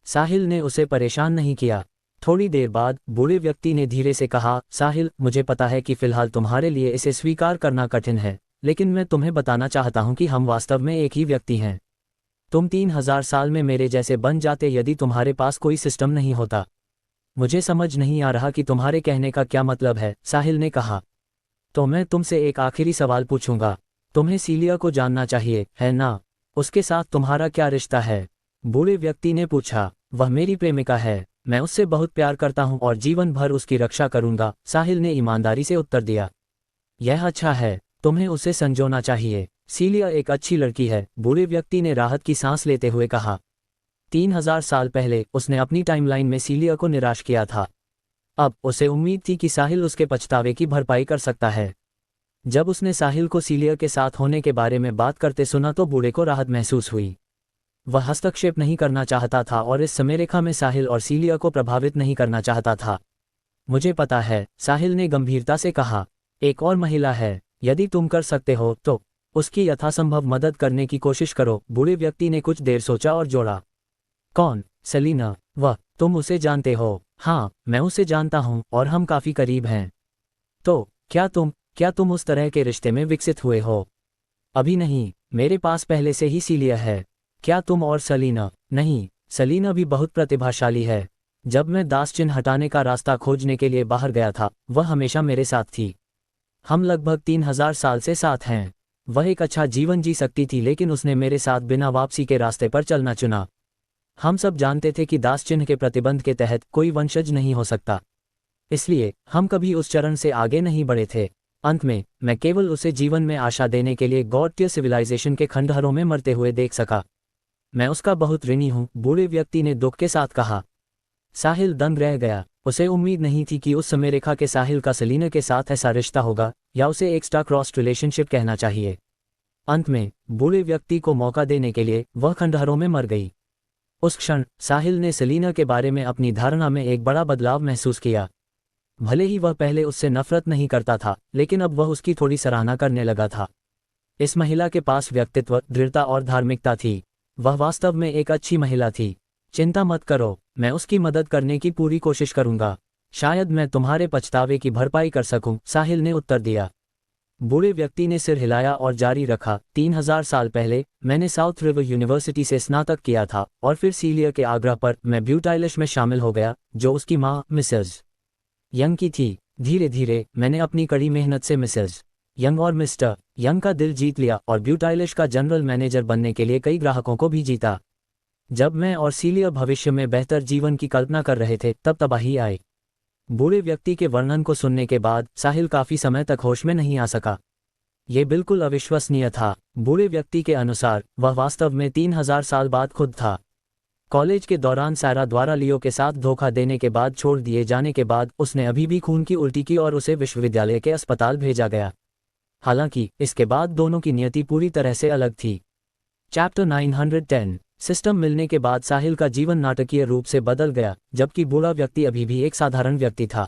साहिल ने उसे परेशान नहीं किया। थोड़ी देर बाद बूढ़े व्यक्ति ने धीरे से कहा, साहिल, मुझे पता है कि फिलहाल तुम्हारे लिए इसे स्वीकार करना कठिन है, लेकिन मैं तुम्हें बताना चाहता हूं कि हम वास्तव में एक ही व्यक्ति हैं। तुम 3000 साल में मेरे जैसे बन जाते यदि तुम्हारे पास कोई सिस्टम नहीं होता। मुझे समझ नहीं आ रहा कि तुम्हारे कहने का क्या मतलब है, साहिल ने कहा। तो मैं तुमसे एक आखिरी सवाल पूछूंगा। तुम्हें सीलिया को जानना चाहिए, है ना? उसके साथ तुम्हारा क्या रिश्ता है? बूढ़े व्यक्ति ने पूछा। वह मेरी प्रेमिका है। मैं उससे बहुत प्यार करता हूं और जीवन भर उसकी रक्षा करूंगा, साहिल ने ईमानदारी से उत्तर दिया। यह अच्छा है। तुम्हें उसे संजोना चाहिए। सीलिया एक अच्छी लड़की है, बूढ़े व्यक्ति ने राहत की सांस लेते हुए कहा। 3000 साल पहले उसने अपनी टाइमलाइन में सीलिया को निराश किया था। अब उसे उम्मीद थी कि साहिल उसके पछतावे की भरपाई कर सकता है। जब उसने साहिल को सीलिया के साथ होने के बारे में बात करते सुना तो बूढ़े को राहत महसूस हुई। वह हस्तक्षेप नहीं करना चाहता था और इस समयरेखा में साहिल और सीलिया को प्रभावित नहीं करना चाहता था। मुझे पता है, साहिल ने गंभीरता से कहा। एक और महिला है। यदि तुम कर सकते हो तो उसकी यथासंभव मदद करने की कोशिश करो। बूढ़े व्यक्ति ने कुछ देर सोचा और जोड़ा। कौन? सेलिना? वह, तुम उसे जानते हो? हाँ, मैं उसे जानता हूँ और हम काफी करीब हैं। तो क्या तुम उस तरह के रिश्ते में विकसित हुए हो? अभी नहीं, मेरे पास पहले से ही सीलिया है। क्या तुम और सेलिना? नहीं, सेलिना भी बहुत प्रतिभाशाली है। जब मैं दास चिन्ह हटाने का रास्ता खोजने के लिए बाहर गया था, वह हमेशा मेरे साथ थी। हम लगभग 3000 साल से साथ हैं। वह एक अच्छा जीवन जी सकती थी, लेकिन उसने मेरे साथ बिना वापसी के रास्ते पर चलना चुना। हम सब जानते थे कि दास चिन्ह के प्रतिबंध के तहत कोई वंशज नहीं हो सकता, इसलिए हम कभी उस चरण से आगे नहीं बढ़े थे। अंत में मैं केवल उसे जीवन में आशा देने के लिए गॉड सिविलाइजेशन के खंडहरों में मरते हुए देख सका। मैं उसका बहुत ऋणी हूँ, बूढ़े व्यक्ति ने दुख के साथ कहा। साहिल दंग रह गया। उसे उम्मीद नहीं थी कि उस समयरेखा के साहिल का सेलिना के साथ ऐसा रिश्ता होगा, या उसे एक स्टार क्रॉस्ड रिलेशनशिप कहना चाहिए। अंत में बूढ़े व्यक्ति को मौका देने के लिए वह खंडहरों में मर गई। उस क्षण साहिल ने सेलिना के बारे में अपनी धारणा में एक बड़ा बदलाव महसूस किया। भले ही वह पहले उससे नफरत नहीं करता था, लेकिन अब वह उसकी थोड़ी सराहना करने लगा था। इस महिला के पास व्यक्तित्व, दृढ़ता और धार्मिकता थी। वह वास्तव में एक अच्छी महिला थी। चिंता मत करो, मैं उसकी मदद करने की पूरी कोशिश करूंगा। शायद मैं तुम्हारे पछतावे की भरपाई कर सकूं, साहिल ने उत्तर दिया। बूढ़े व्यक्ति ने सिर हिलाया और जारी रखा। 3000 साल पहले मैंने साउथ रिवर यूनिवर्सिटी से स्नातक किया था और फिर सीलिया के आग्रह पर मैं ब्यूटाइलिश में शामिल हो गया, जो उसकी मां मिसेस यंग की थी। धीरे धीरे मैंने अपनी कड़ी मेहनत से मिसेस यंग और मिस्टर यंग का दिल जीत लिया और ब्यूटाइलिश का जनरल मैनेजर बनने के लिए कई ग्राहकों को भी जीता। जब मैं और सीलिया भविष्य में बेहतर जीवन की कल्पना कर रहे थे, तब तबाही आई। बूढ़े व्यक्ति के वर्णन को सुनने के बाद साहिल काफी समय तक होश में नहीं आ सका। ये बिल्कुल अविश्वसनीय था। बूढ़े व्यक्ति के अनुसार वह वास्तव में 3000 साल बाद खुद था। कॉलेज के दौरान सारा द्वारा लियो के साथ धोखा देने के बाद छोड़ दिए जाने के बाद उसने अभी भी खून की उल्टी की और उसे विश्वविद्यालय के अस्पताल भेजा गया। हालांकि इसके बाद दोनों की नियति पूरी तरह से अलग थी। चैप्टर 910। सिस्टम मिलने के बाद साहिल का जीवन नाटकीय रूप से बदल गया, जबकि बूढ़ा व्यक्ति अभी भी एक साधारण व्यक्ति था।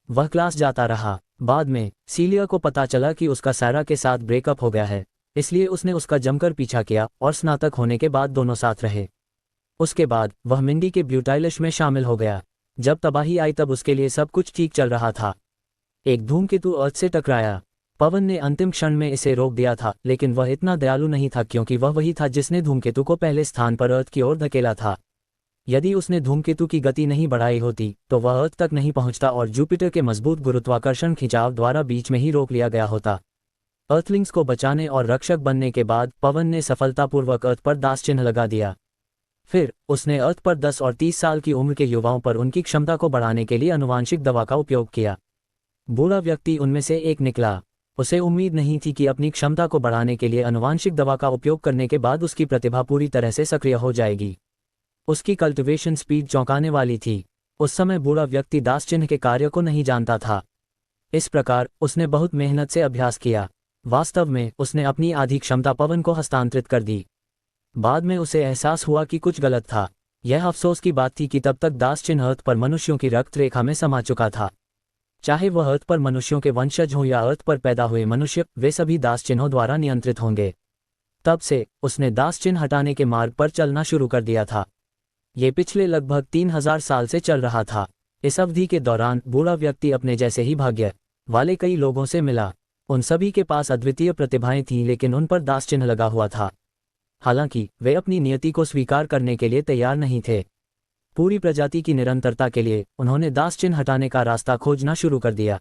वह क्लास जाता रहा। बाद में सीलिया को पता चला कि उसका सारा के साथ ब्रेकअप हो गया है, इसलिए उसने उसका जमकर पीछा किया और स्नातक होने के बाद दोनों साथ रहे। उसके बाद वह मिंडी के ब्यूटाइलिश में शामिल हो गया। जब तबाही आई तब उसके लिए सब कुछ ठीक चल रहा था। एक धूमकेतु अर्थ से टकराया। पवन ने अंतिम क्षण में इसे रोक दिया था, लेकिन वह इतना दयालु नहीं था क्योंकि वह वही था जिसने धूमकेतु को पहले स्थान पर अर्थ की ओर धकेला था। यदि उसने धूमकेतु की गति नहीं बढ़ाई होती तो वह अर्थ तक नहीं पहुंचता और जुपिटर के मजबूत गुरुत्वाकर्षण खिंचाव द्वारा बीच में ही रोक लिया गया होता। अर्थलिंग्स को बचाने और रक्षक बनने के बाद पवन ने सफलतापूर्वक अर्थ पर दास चिन्ह लगा दिया। फिर उसने अर्थ पर 10 और 30 साल की उम्र के युवाओं पर उनकी क्षमता को बढ़ाने के लिए आनुवांशिक दवा का उपयोग किया। बूढ़ा व्यक्ति उनमें से एक निकला। उसे उम्मीद नहीं थी कि अपनी क्षमता को बढ़ाने के लिए आनुवांशिक दवा का उपयोग करने के बाद उसकी प्रतिभा पूरी तरह से सक्रिय हो जाएगी। उसकी कल्टिवेशन स्पीड चौंकाने वाली थी। उस समय बूढ़ा व्यक्ति दास चिन्ह के कार्य को नहीं जानता था। इस प्रकार उसने बहुत मेहनत से अभ्यास किया। वास्तव में उसने अपनी आधी क्षमता पवन को हस्तांतरित कर दी। बाद में उसे एहसास हुआ कि कुछ गलत था। यह अफसोस की बात थी कि तब तक दास चिन्ह अर्थ पर मनुष्यों की रक्त रेखा में समा चुका था। चाहे वह अर्थ पर मनुष्यों के वंशज हों या अर्थ पर पैदा हुए मनुष्य, वे सभी दास चिन्हों द्वारा नियंत्रित होंगे। तब से उसने दास चिन्ह हटाने के मार्ग पर चलना शुरू कर दिया था। ये पिछले लगभग 3000 साल से चल रहा था। इस अवधि के दौरान बूढ़ा व्यक्ति अपने जैसे ही भाग्य वाले कई लोगों से मिला। उन सभी के पास अद्वितीय प्रतिभाएं थीं, लेकिन उन पर दास चिन्ह लगा हुआ था। हालांकि वे अपनी नियति को स्वीकार करने के लिए तैयार नहीं थे। पूरी प्रजाति की निरंतरता के लिए उन्होंने दास चिन्ह हटाने का रास्ता खोजना शुरू कर दिया।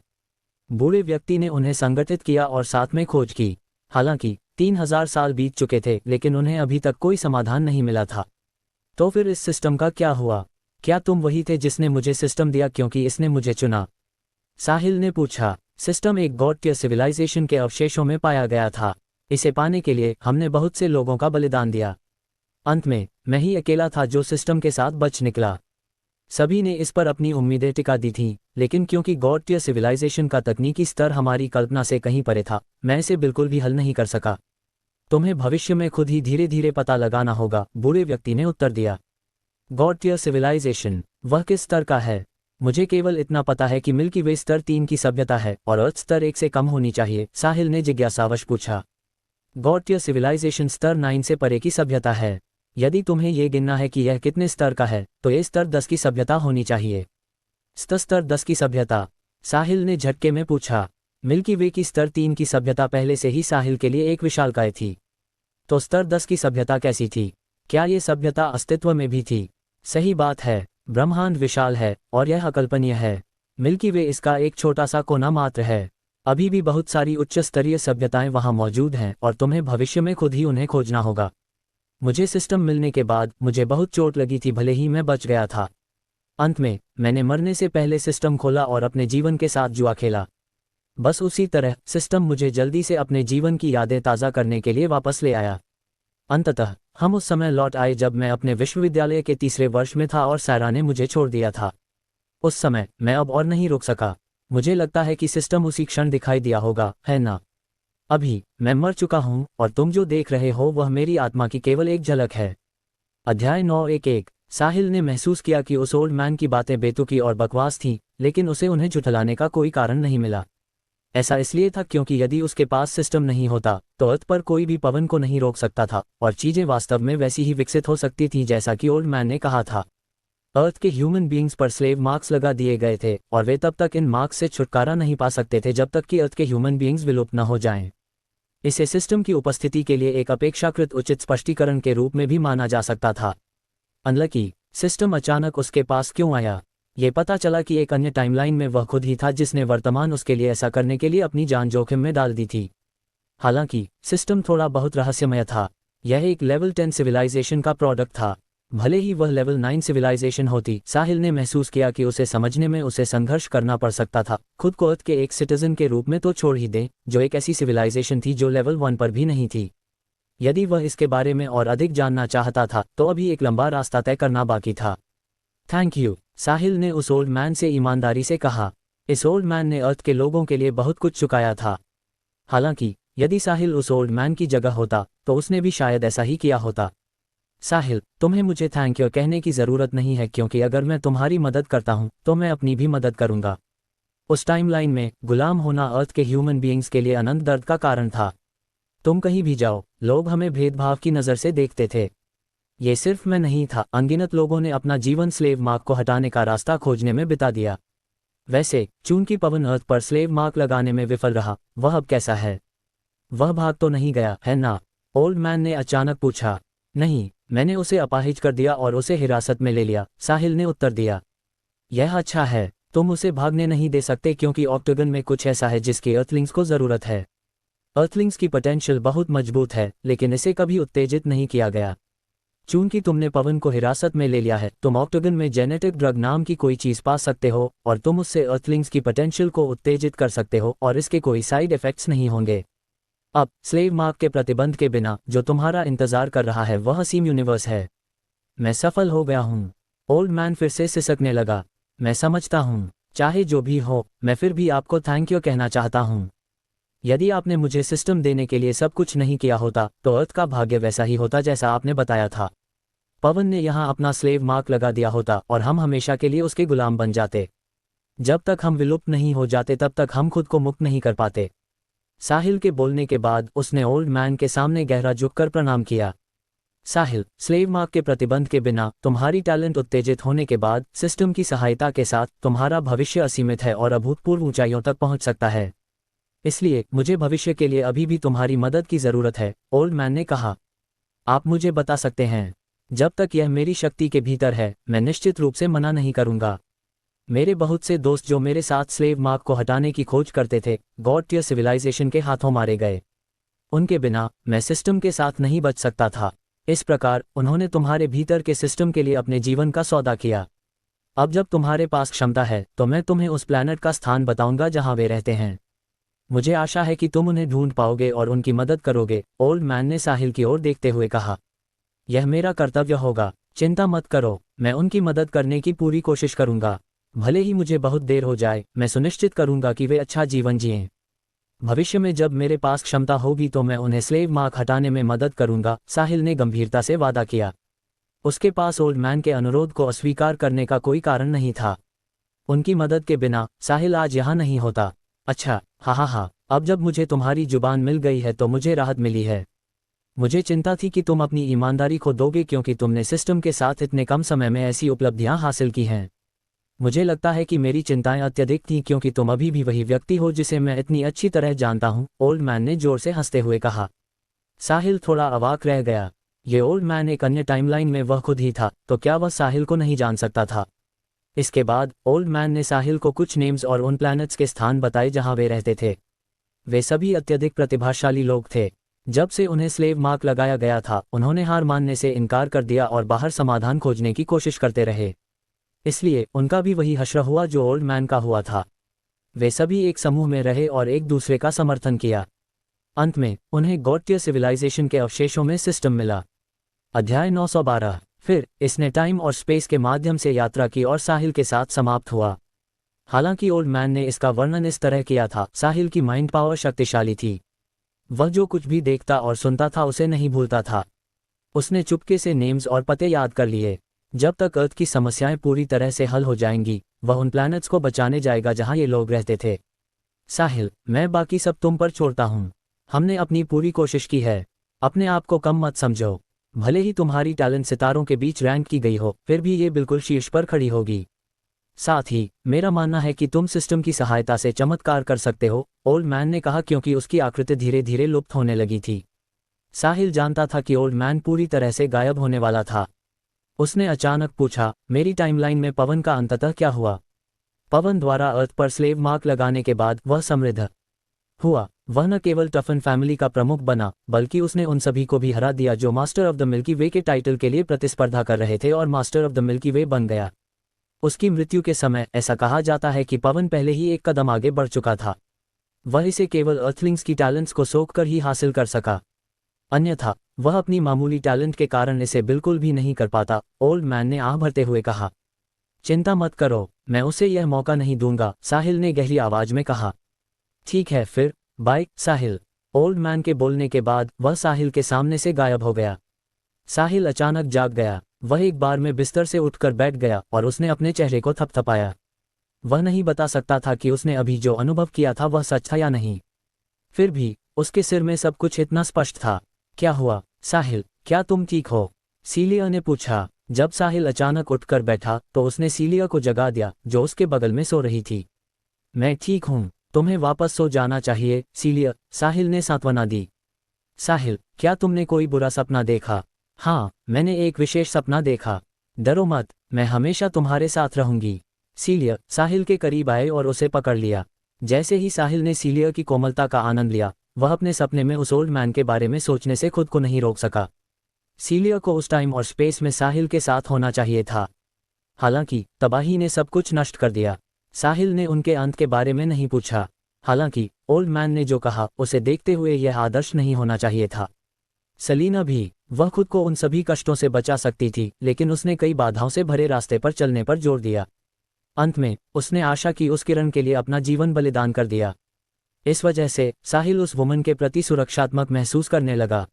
बूढ़े व्यक्ति ने उन्हें संगठित किया और साथ में खोज की। हालांकि 3000 साल बीत चुके थे, लेकिन उन्हें अभी तक कोई समाधान नहीं मिला था। तो फिर इस सिस्टम का क्या हुआ? क्या तुम वही थे जिसने मुझे सिस्टम दिया क्योंकि इसने मुझे चुना? साहिल ने पूछा। सिस्टम एक गॉड टियर सिविलाइजेशन के अवशेषों में पाया गया था। इसे पाने के लिए हमने बहुत से लोगों का बलिदान दिया। अंत में मैं ही अकेला था जो सिस्टम के साथ बच निकला। सभी ने इस पर अपनी उम्मीदें टिका दी थीं, लेकिन क्योंकि गॉड टियर सिविलाइजेशन का तकनीकी स्तर हमारी कल्पना से कहीं परे था, मैं इसे बिल्कुल भी हल नहीं कर सका। तुम्हें भविष्य में खुद ही धीरे धीरे पता लगाना होगा, बूढ़े व्यक्ति ने उत्तर दिया। गॉड टियर सिविलाइजेशन, वह किस स्तर का है? मुझे केवल इतना पता है कि मिल्की वे स्तर 3 की सभ्यता है और अर्थ स्तर 1 से कम होनी चाहिए, साहिल ने जिज्ञासावश पूछा। गॉड टियर सिविलाइजेशन स्तर 9 से परे की सभ्यता है। यदि तुम्हें यह गिनना है कि यह कितने स्तर का है, तो यह स्तर 10 की सभ्यता होनी चाहिए। स्तर 10 की सभ्यता? साहिल ने झटके में पूछा। मिल्की वे की स्तर 3 की सभ्यता पहले से ही साहिल के लिए एक विशालकाय थी। तो स्तर 10 की सभ्यता कैसी थी? क्या ये सभ्यता अस्तित्व में भी थी? सही बात है, ब्रह्मांड विशाल है और यह अकल्पनीय है। मिल्की वे इसका एक छोटा सा कोना मात्र है। अभी भी बहुत सारी उच्च स्तरीय सभ्यताएं वहां मौजूद हैं और तुम्हें भविष्य में खुद ही उन्हें खोजना होगा। मुझे सिस्टम मिलने के बाद मुझे बहुत चोट लगी थी, भले ही मैं बच गया था। अंत में मैंने मरने से पहले सिस्टम खोला और अपने जीवन के साथ जुआ खेला। बस उसी तरह सिस्टम मुझे जल्दी से अपने जीवन की यादें ताज़ा करने के लिए वापस ले आया। अंततः हम उस समय लौट आए जब मैं अपने विश्वविद्यालय के 3रे वर्ष में था और सारा ने मुझे छोड़ दिया था। उस समय मैं अब और नहीं रुक सका। मुझे लगता है कि सिस्टम उसी क्षण दिखाई दिया होगा, है ना? अभी मैं मर चुका हूं और तुम जो देख रहे हो वह मेरी आत्मा की केवल एक झलक है। अध्याय 9:1। साहिल ने महसूस किया कि उस ओल्ड मैन की बातें बेतुकी और बकवास थीं, लेकिन उसे उन्हें झुठलाने का कोई कारण नहीं मिला। ऐसा इसलिए था क्योंकि यदि उसके पास सिस्टम नहीं होता तो अर्थ पर कोई भी पवन को नहीं रोक सकता था और चीजें वास्तव में वैसी ही विकसित हो सकती थीं जैसा कि ओल्ड मैन ने कहा था। अर्थ के ह्यूमन बीइंग्स पर स्लेव मार्क्स लगा दिए गए थे और वे तब तक इन मार्क्स से छुटकारा नहीं पा सकते थे जब तक कि अर्थ के ह्यूमन बीइंग्स विलुप्त न हो जाएं। इसे सिस्टम की उपस्थिति के लिए एक अपेक्षाकृत उचित स्पष्टीकरण के रूप में भी माना जा सकता था। अनलकी, सिस्टम अचानक उसके पास क्यों आया? ये पता चला कि एक अन्य टाइमलाइन में वह खुद ही था जिसने वर्तमान उसके लिए ऐसा करने के लिए अपनी जान जोखिम में डाल दी थी। हालांकि सिस्टम थोड़ा बहुत रहस्यमय था। यह एक लेवल 10 सिविलाइजेशन का प्रोडक्ट था। भले ही वह लेवल 9 सिविलाइजेशन होती, साहिल ने महसूस किया कि उसे समझने में उसे संघर्ष करना पड़ सकता था। खुद को अर्थ के एक सिटीजन के रूप में तो छोड़ ही दें, जो एक ऐसी सिविलाइजेशन थी जो लेवल 1 पर भी नहीं थी। यदि वह इसके बारे में और अधिक जानना चाहता था तो अभी एक लंबा रास्ता तय करना बाकी था। थैंक यू, साहिल ने उस ओल्ड मैन से ईमानदारी से कहा। इस ओल्ड मैन ने अर्थ के लोगों के लिए बहुत कुछ चुकाया था। हालांकि यदि साहिल उस ओल्ड मैन की जगह होता तो उसने भी शायद ऐसा ही किया होता। साहिल, तुम्हें मुझे थैंक यू कहने की ज़रूरत नहीं है, क्योंकि अगर मैं तुम्हारी मदद करता हूं तो मैं अपनी भी मदद करूंगा। उस टाइमलाइन में गुलाम होना अर्थ के ह्यूमन बीइंग्स के लिए अनंत दर्द का कारण था। तुम कहीं भी जाओ, लोग हमें भेदभाव की नज़र से देखते थे। ये सिर्फ मैं नहीं था, अनगिनत लोगों ने अपना जीवन स्लेव मार्क को हटाने का रास्ता खोजने में बिता दिया। वैसे चूंकि पवन अर्थ पर स्लेव मार्क लगाने में विफल रहा, वह अब कैसा है? वह भाग तो नहीं गया, है ना? ओल्ड मैन ने अचानक पूछा। नहीं, मैंने उसे अपाहिज कर दिया और उसे हिरासत में ले लिया, साहिल ने उत्तर दिया। यह अच्छा है, तुम उसे भागने नहीं दे सकते क्योंकि ऑक्टागन में कुछ ऐसा है जिसकी अर्थलिंग्स को ज़रूरत है। अर्थलिंग्स की पोटेंशियल बहुत मजबूत है, लेकिन इसे कभी उत्तेजित नहीं किया गया। चूंकि तुमने पवन को हिरासत में ले लिया है, तुम ऑक्टागन में जेनेटिक ड्रग नाम की कोई चीज पा सकते हो और तुम उससे अर्थलिंग्स की पोटेंशियल को उत्तेजित कर सकते हो और इसके कोई साइड इफेक्ट्स नहीं होंगे। अब स्लेव मार्क के प्रतिबंध के बिना जो तुम्हारा इंतजार कर रहा है वह असीम यूनिवर्स है। मैं सफल हो गया हूँ। ओल्ड मैन फिर से सिसकने लगा। मैं समझता हूँ, चाहे जो भी हो, मैं फिर भी आपको थैंक यू कहना चाहता हूँ। यदि आपने मुझे सिस्टम देने के लिए सब कुछ नहीं किया होता तो अर्थ का भाग्य वैसा ही होता जैसा आपने बताया था। पवन ने यहाँ अपना स्लेव मार्क लगा दिया होता और हम हमेशा के लिए उसके गुलाम बन जाते। जब तक हम विलुप्त नहीं हो जाते तब तक हम खुद को मुक्त नहीं कर पाते। साहिल के बोलने के बाद उसने ओल्ड मैन के सामने गहरा झुककर प्रणाम किया। साहिल, स्लेव मार्क के प्रतिबंध के बिना तुम्हारी टैलेंट उत्तेजित होने के बाद सिस्टम की सहायता के साथ तुम्हारा भविष्य असीमित है और अभूतपूर्व ऊंचाइयों तक पहुंच सकता है। इसलिए मुझे भविष्य के लिए अभी भी तुम्हारी मदद की जरूरत है, ओल्ड मैन ने कहा। आप मुझे बता सकते हैं। जब तक यह मेरी शक्ति के भीतर है, मैं निश्चित रूप से मना नहीं करूंगा। मेरे बहुत से दोस्त जो मेरे साथ स्लेव मार्क को हटाने की खोज करते थे, गॉड टियर सिविलाइजेशन के हाथों मारे गए। उनके बिना मैं सिस्टम के साथ नहीं बच सकता था। इस प्रकार उन्होंने तुम्हारे भीतर के सिस्टम के लिए अपने जीवन का सौदा किया। अब जब तुम्हारे पास क्षमता है तो मैं तुम्हें उस प्लैनेट का स्थान बताऊंगा जहां वे रहते हैं। मुझे आशा है कि तुम उन्हें ढूंढ पाओगे और उनकी मदद करोगे, ओल्ड मैन ने साहिल की ओर देखते हुए कहा। यह मेरा कर्तव्य होगा, चिंता मत करो, मैं उनकी मदद करने की पूरी कोशिश करूंगा। भले ही मुझे बहुत देर हो जाए, मैं सुनिश्चित करूंगा कि वे अच्छा जीवन जिएं। भविष्य में जब मेरे पास क्षमता होगी तो मैं उन्हें स्लेव मार्क हटाने में मदद करूंगा, साहिल ने गंभीरता से वादा किया। उसके पास ओल्ड मैन के अनुरोध को अस्वीकार करने का कोई कारण नहीं था। उनकी मदद के बिना साहिल आज यहाँ नहीं होता। अच्छा, हाँ, अब जब मुझे तुम्हारी जुबान मिल गई है तो मुझे राहत मिली है। मुझे चिंता थी कि तुम अपनी ईमानदारी खो दोगे क्योंकि तुमने सिस्टम के साथ इतने कम समय में ऐसी उपलब्धियां हासिल की हैं। मुझे लगता है कि मेरी चिंताएं अत्यधिक थीं क्योंकि तुम अभी भी वही व्यक्ति हो जिसे मैं इतनी अच्छी तरह जानता हूं, ओल्ड मैन ने जोर से हंसते हुए कहा। साहिल थोड़ा अवाक रह गया। ये ओल्ड मैन एक अन्य टाइमलाइन में वह खुद ही था, तो क्या वह साहिल को नहीं जान सकता था? इसके बाद ओल्ड मैन ने साहिल को कुछ नेम्स और उन प्लैनेट्स के स्थान बताए जहां वे रहते थे। वे सभी अत्यधिक प्रतिभाशाली लोग थे। जब से उन्हें स्लेव मार्क लगाया गया था, उन्होंने हार मानने से इनकार कर दिया और बाहर समाधान खोजने की कोशिश करते रहे। इसलिए उनका भी वही हश्र हुआ जो ओल्ड मैन का हुआ था। वे सभी एक समूह में रहे और एक दूसरे का समर्थन किया। अंत में उन्हें गॉड टियर सिविलाइजेशन के अवशेषों में सिस्टम मिला। अध्याय 912। फिर इसने टाइम और स्पेस के माध्यम से यात्रा की और साहिल के साथ समाप्त हुआ। हालांकि ओल्ड मैन ने इसका वर्णन इस तरह किया था, साहिल की माइंड पावर शक्तिशाली थी। वह जो कुछ भी देखता और सुनता था उसे नहीं भूलता था। उसने चुपके से नेम्स और पते याद कर लिए। जब तक अर्थ की समस्याएं पूरी तरह से हल हो जाएंगी, वह उन प्लैनेट्स को बचाने जाएगा जहां ये लोग रहते थे। साहिल, मैं बाकी सब तुम पर छोड़ता हूं। हमने अपनी पूरी कोशिश की है। अपने आप को कम मत समझो। भले ही तुम्हारी टैलेंट सितारों के बीच रैंक की गई हो, फिर भी ये बिल्कुल शीर्ष पर खड़ी होगी। साथ ही मेरा मानना है कि तुम सिस्टम की सहायता से चमत्कार कर सकते हो, ओल्ड मैन ने कहा क्योंकि उसकी आकृति धीरे धीरे लुप्त होने लगी थी। साहिल जानता था कि ओल्ड मैन पूरी तरह से गायब होने वाला था। उसने अचानक पूछा, मेरी टाइमलाइन में पवन का अंततः क्या हुआ? पवन द्वारा अर्थ पर स्लेव मार्क लगाने के बाद वह समृद्ध हुआ। वह न केवल टफन फैमिली का प्रमुख बना, बल्कि उसने उन सभी को भी हरा दिया जो मास्टर ऑफ द मिल्की वे के टाइटल के लिए प्रतिस्पर्धा कर रहे थे और मास्टर ऑफ द मिल्की वे बन गया। उसकी मृत्यु के समय ऐसा कहा जाता है कि पवन पहले ही एक कदम आगे बढ़ चुका था। वह इसे केवल अर्थलिंग्स की टैलेंट्स को सोख कर ही हासिल कर सका, अन्यथा वह अपनी मामूली टैलेंट के कारण इसे बिल्कुल भी नहीं कर पाता, ओल्ड मैन ने आह भरते हुए कहा। चिंता मत करो, मैं उसे यह मौका नहीं दूंगा, साहिल ने गहरी आवाज में कहा। ठीक है फिर, बाय साहिल। ओल्ड मैन के बोलने के बाद वह साहिल के सामने से गायब हो गया। साहिल अचानक जाग गया। वह एक बार में बिस्तर से उठकर बैठ गया और उसने अपने चेहरे को थपथपाया। वह नहीं बता सकता था कि उसने अभी जो अनुभव किया था वह सच था या नहीं। फिर भी उसके सिर में सब कुछ इतना स्पष्ट था। क्या हुआ साहिल, क्या तुम ठीक हो? सीलिया ने पूछा। जब साहिल अचानक उठकर बैठा तो उसने सीलिया को जगा दिया जो उसके बगल में सो रही थी। मैं ठीक हूँ, तुम्हें वापस सो जाना चाहिए सीलिया, साहिल ने सांत्वना दी। साहिल, क्या तुमने कोई बुरा सपना देखा? हाँ, मैंने एक विशेष सपना देखा। डरो मत, मैं हमेशा तुम्हारे साथ रहूंगी। सीलिया साहिल के करीब आए और उसे पकड़ लिया। जैसे ही साहिल ने सीलिया की कोमलता का आनंद लिया, वह अपने सपने में उस ओल्ड मैन के बारे में सोचने से खुद को नहीं रोक सका। सीलिया को उस टाइम और स्पेस में साहिल के साथ होना चाहिए था। हालांकि तबाही ने सब कुछ नष्ट कर दिया। साहिल ने उनके अंत के बारे में नहीं पूछा। हालांकि ओल्ड मैन ने जो कहा उसे देखते हुए यह आदर्श नहीं होना चाहिए था। सलीना भी, वह खुद को उन सभी कष्टों से बचा सकती थी, लेकिन उसने कई बाधाओं से भरे रास्ते पर चलने पर जोर दिया। अंत में उसने आशा की उस किरण के लिए अपना जीवन बलिदान कर दिया। इस वजह से साहिल उस वुमन के प्रति सुरक्षात्मक महसूस करने लगा।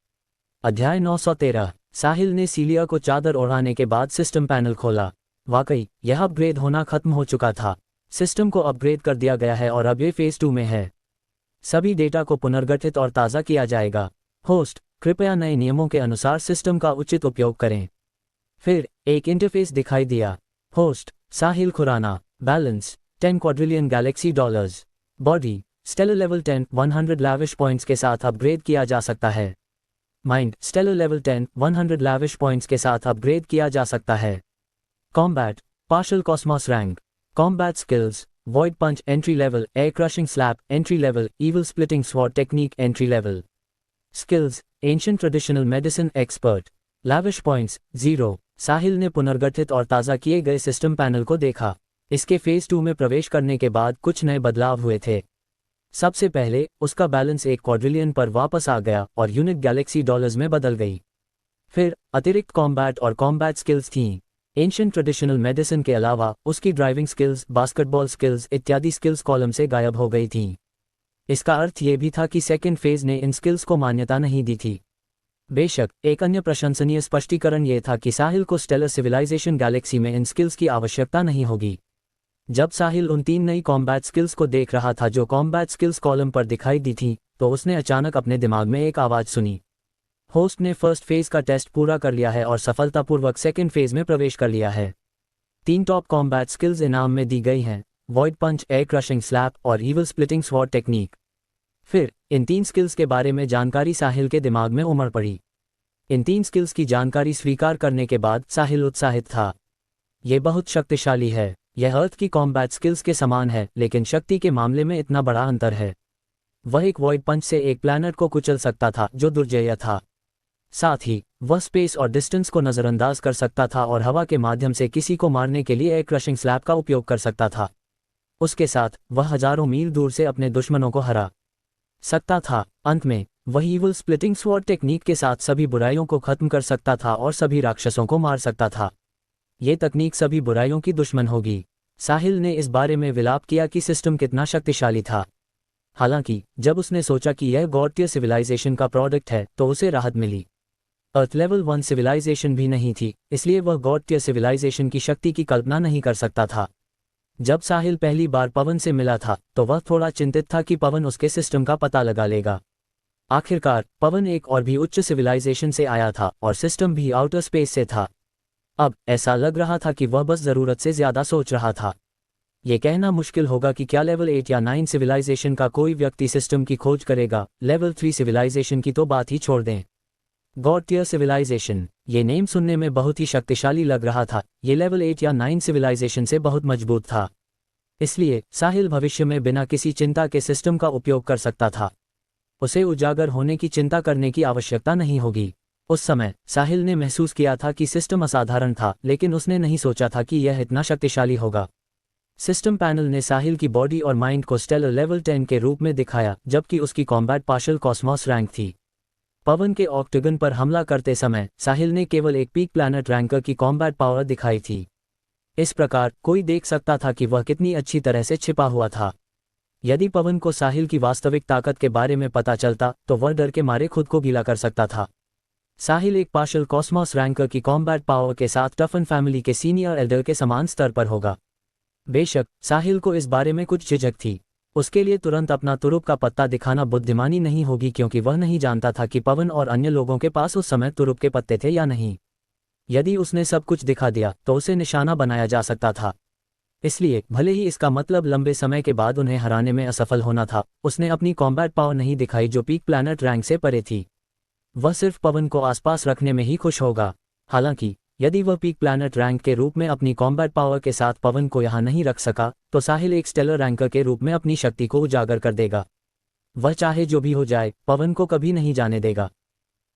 अध्याय 913। साहिल ने सीलिया को चादर ओढ़ाने के बाद सिस्टम पैनल खोला। वाकई यह अपग्रेड होना खत्म हो चुका था। सिस्टम को अपग्रेड कर दिया गया है और अब ये फेज 2 में है। सभी डेटा को पुनर्गठित और ताज़ा किया जाएगा। होस्ट, कृपया नए नियमों के अनुसार सिस्टम का उचित उपयोग करें। फिर एक इंटरफेस दिखाई दिया। Host, Sahil Khurana. Balance 10 quadrillion galaxy dollars. Body, stellar level 10 100 lavish points के साथ अपग्रेड किया जा सकता है। Mind, stellar level 10 100 lavish points के साथ अपग्रेड किया जा सकता है। Combat, partial cosmos rank. Combat skills, void punch entry level, air crushing slap entry level, evil splitting sword technique entry level. Skills, ancient traditional medicine expert. Lavish points 0। साहिल ने पुनर्गठित और ताज़ा किए गए सिस्टम पैनल को देखा। इसके फेज 2 में प्रवेश करने के बाद कुछ नए बदलाव हुए थे। सबसे पहले उसका बैलेंस 1 क्वाड्रिलियन पर वापस आ गया और यूनिट गैलेक्सी डॉलर्स में बदल गई। फिर अतिरिक्त कॉम्बैट और कॉम्बैट स्किल्स थीं। एंशिएंट ट्रेडिशनल मेडिसिन के अलावा उसकी ड्राइविंग स्किल्स, बास्केटबॉल स्किल्स इत्यादि स्किल्स कॉलम से गायब हो गई थीं। इसका अर्थ ये भी था कि सेकेंड फेज ने इन स्किल्स को मान्यता नहीं दी थी। बेशक एक अन्य प्रशंसनीय स्पष्टीकरण ये था कि साहिल को स्टेलर सिविलाइजेशन गैलेक्सी में इन स्किल्स की आवश्यकता नहीं होगी। जब साहिल उन 3 नई कॉम्बैट स्किल्स को देख रहा था जो कॉम्बैट स्किल्स कॉलम पर दिखाई दी थी, तो उसने अचानक अपने दिमाग में एक आवाज़ सुनी। होस्ट ने फर्स्ट फेज का टेस्ट पूरा कर लिया है और सफलतापूर्वक सेकेंड फेज में प्रवेश कर लिया है। 3 टॉप कॉम्बैट स्किल्स इनाम में दी गई हैं, वॉइड पंच, एयर क्रशिंग स्लैप और ईविल स्प्लिटिंग स्वॉर्ड टेक्निक। फिर इन 3 स्किल्स के बारे में जानकारी साहिल के दिमाग में उमड़ पड़ी। इन 3 स्किल्स की जानकारी स्वीकार करने के बाद साहिल उत्साहित था। ये बहुत शक्तिशाली है। यह अर्थ की कॉम्बैट स्किल्स के समान है, लेकिन शक्ति के मामले में इतना बड़ा अंतर है। वह एक वॉइड पंच से एक प्लैनेट को कुचल सकता था जो दुर्जय था। साथ ही वह स्पेस और डिस्टेंस को नज़रअंदाज कर सकता था और हवा के माध्यम से किसी को मारने के लिए एयर क्रशिंग स्लैप का उपयोग कर सकता था। उसके साथ वह हजारों मील दूर से अपने दुश्मनों को हरा सकता था। अंत में वह ईविल स्प्लिटिंग स्वॉर्ड टेक्निक के साथ सभी बुराइयों को खत्म कर सकता था और सभी राक्षसों को मार सकता था। ये तकनीक सभी बुराइयों की दुश्मन होगी। साहिल ने इस बारे में विलाप किया कि सिस्टम कितना शक्तिशाली था। हालांकि जब उसने सोचा कि यह गॉड टियर सिविलाइजेशन का प्रोडक्ट है तो उसे राहत मिली। अर्थ लेवल 1 सिविलाइजेशन भी नहीं थी, इसलिए वह गॉड टियर सिविलाइजेशन की शक्ति की कल्पना नहीं कर सकता था। जब साहिल पहली बार पवन से मिला था तो वह थोड़ा चिंतित था कि पवन उसके सिस्टम का पता लगा लेगा। आखिरकार पवन एक और भी उच्च सिविलाइजेशन से आया था और सिस्टम भी आउटर स्पेस से था। अब ऐसा लग रहा था कि वह बस ज़रूरत से ज़्यादा सोच रहा था। ये कहना मुश्किल होगा कि क्या लेवल 8 या 9 सिविलाइजेशन का कोई व्यक्ति सिस्टम की खोज करेगा। लेवल 3 सिविलाइजेशन की तो बात ही छोड़ दें। गॉड टियर सिविलाइजेशन, ये नेम सुनने में बहुत ही शक्तिशाली लग रहा था। ये लेवल 8 या 9 सिविलाइजेशन से बहुत मजबूत था। इसलिए साहिल भविष्य में बिना किसी चिंता के सिस्टम का उपयोग कर सकता था। उसे उजागर होने की चिंता करने की आवश्यकता नहीं होगी। उस समय साहिल ने महसूस किया था कि सिस्टम असाधारण था, लेकिन उसने नहीं सोचा था कि यह इतना शक्तिशाली होगा। सिस्टम पैनल ने साहिल की बॉडी और माइंड को स्टेलर लेवल 10 के रूप में दिखाया, जबकि उसकी कॉम्बैट पार्शल कॉस्मोस रैंक थी। पवन के ऑक्टेगन पर हमला करते समय साहिल ने केवल एक पीक प्लैनेट रैंकर की कॉम्बैट पावर दिखाई थी। इस प्रकार कोई देख सकता था कि वह कितनी अच्छी तरह से छिपा हुआ था। यदि पवन को साहिल की वास्तविक ताकत के बारे में पता चलता तो वह डर के मारे खुद को गीला कर सकता था। साहिल एक पार्शल कॉस्मोस रैंकर की कॉम्बैट पावर के साथ टफन फैमिली के सीनियर एल्डर के समान स्तर पर होगा। बेशक साहिल को इस बारे में कुछ झिझक थी। उसके लिए तुरंत अपना तुरुप का पत्ता दिखाना बुद्धिमानी नहीं होगी, क्योंकि वह नहीं जानता था कि पवन और अन्य लोगों के पास उस समय तुरुप के पत्ते थे या नहीं। यदि उसने सब कुछ दिखा दिया तो उसे निशाना बनाया जा सकता था। इसलिए भले ही इसका मतलब लंबे समय के बाद उन्हें हराने में असफल होना था, उसने अपनी कॉम्बैट पावर नहीं दिखाई जो पीक प्लैनेट रैंक से परे थी। वह सिर्फ पवन को आसपास रखने में ही खुश होगा। हालांकि यदि वह पीक प्लैनेट रैंक के रूप में अपनी कॉम्बैट पावर के साथ पवन को यहां नहीं रख सका तो साहिल एक स्टेलर रैंकर के रूप में अपनी शक्ति को उजागर कर देगा। वह चाहे जो भी हो जाए, पवन को कभी नहीं जाने देगा।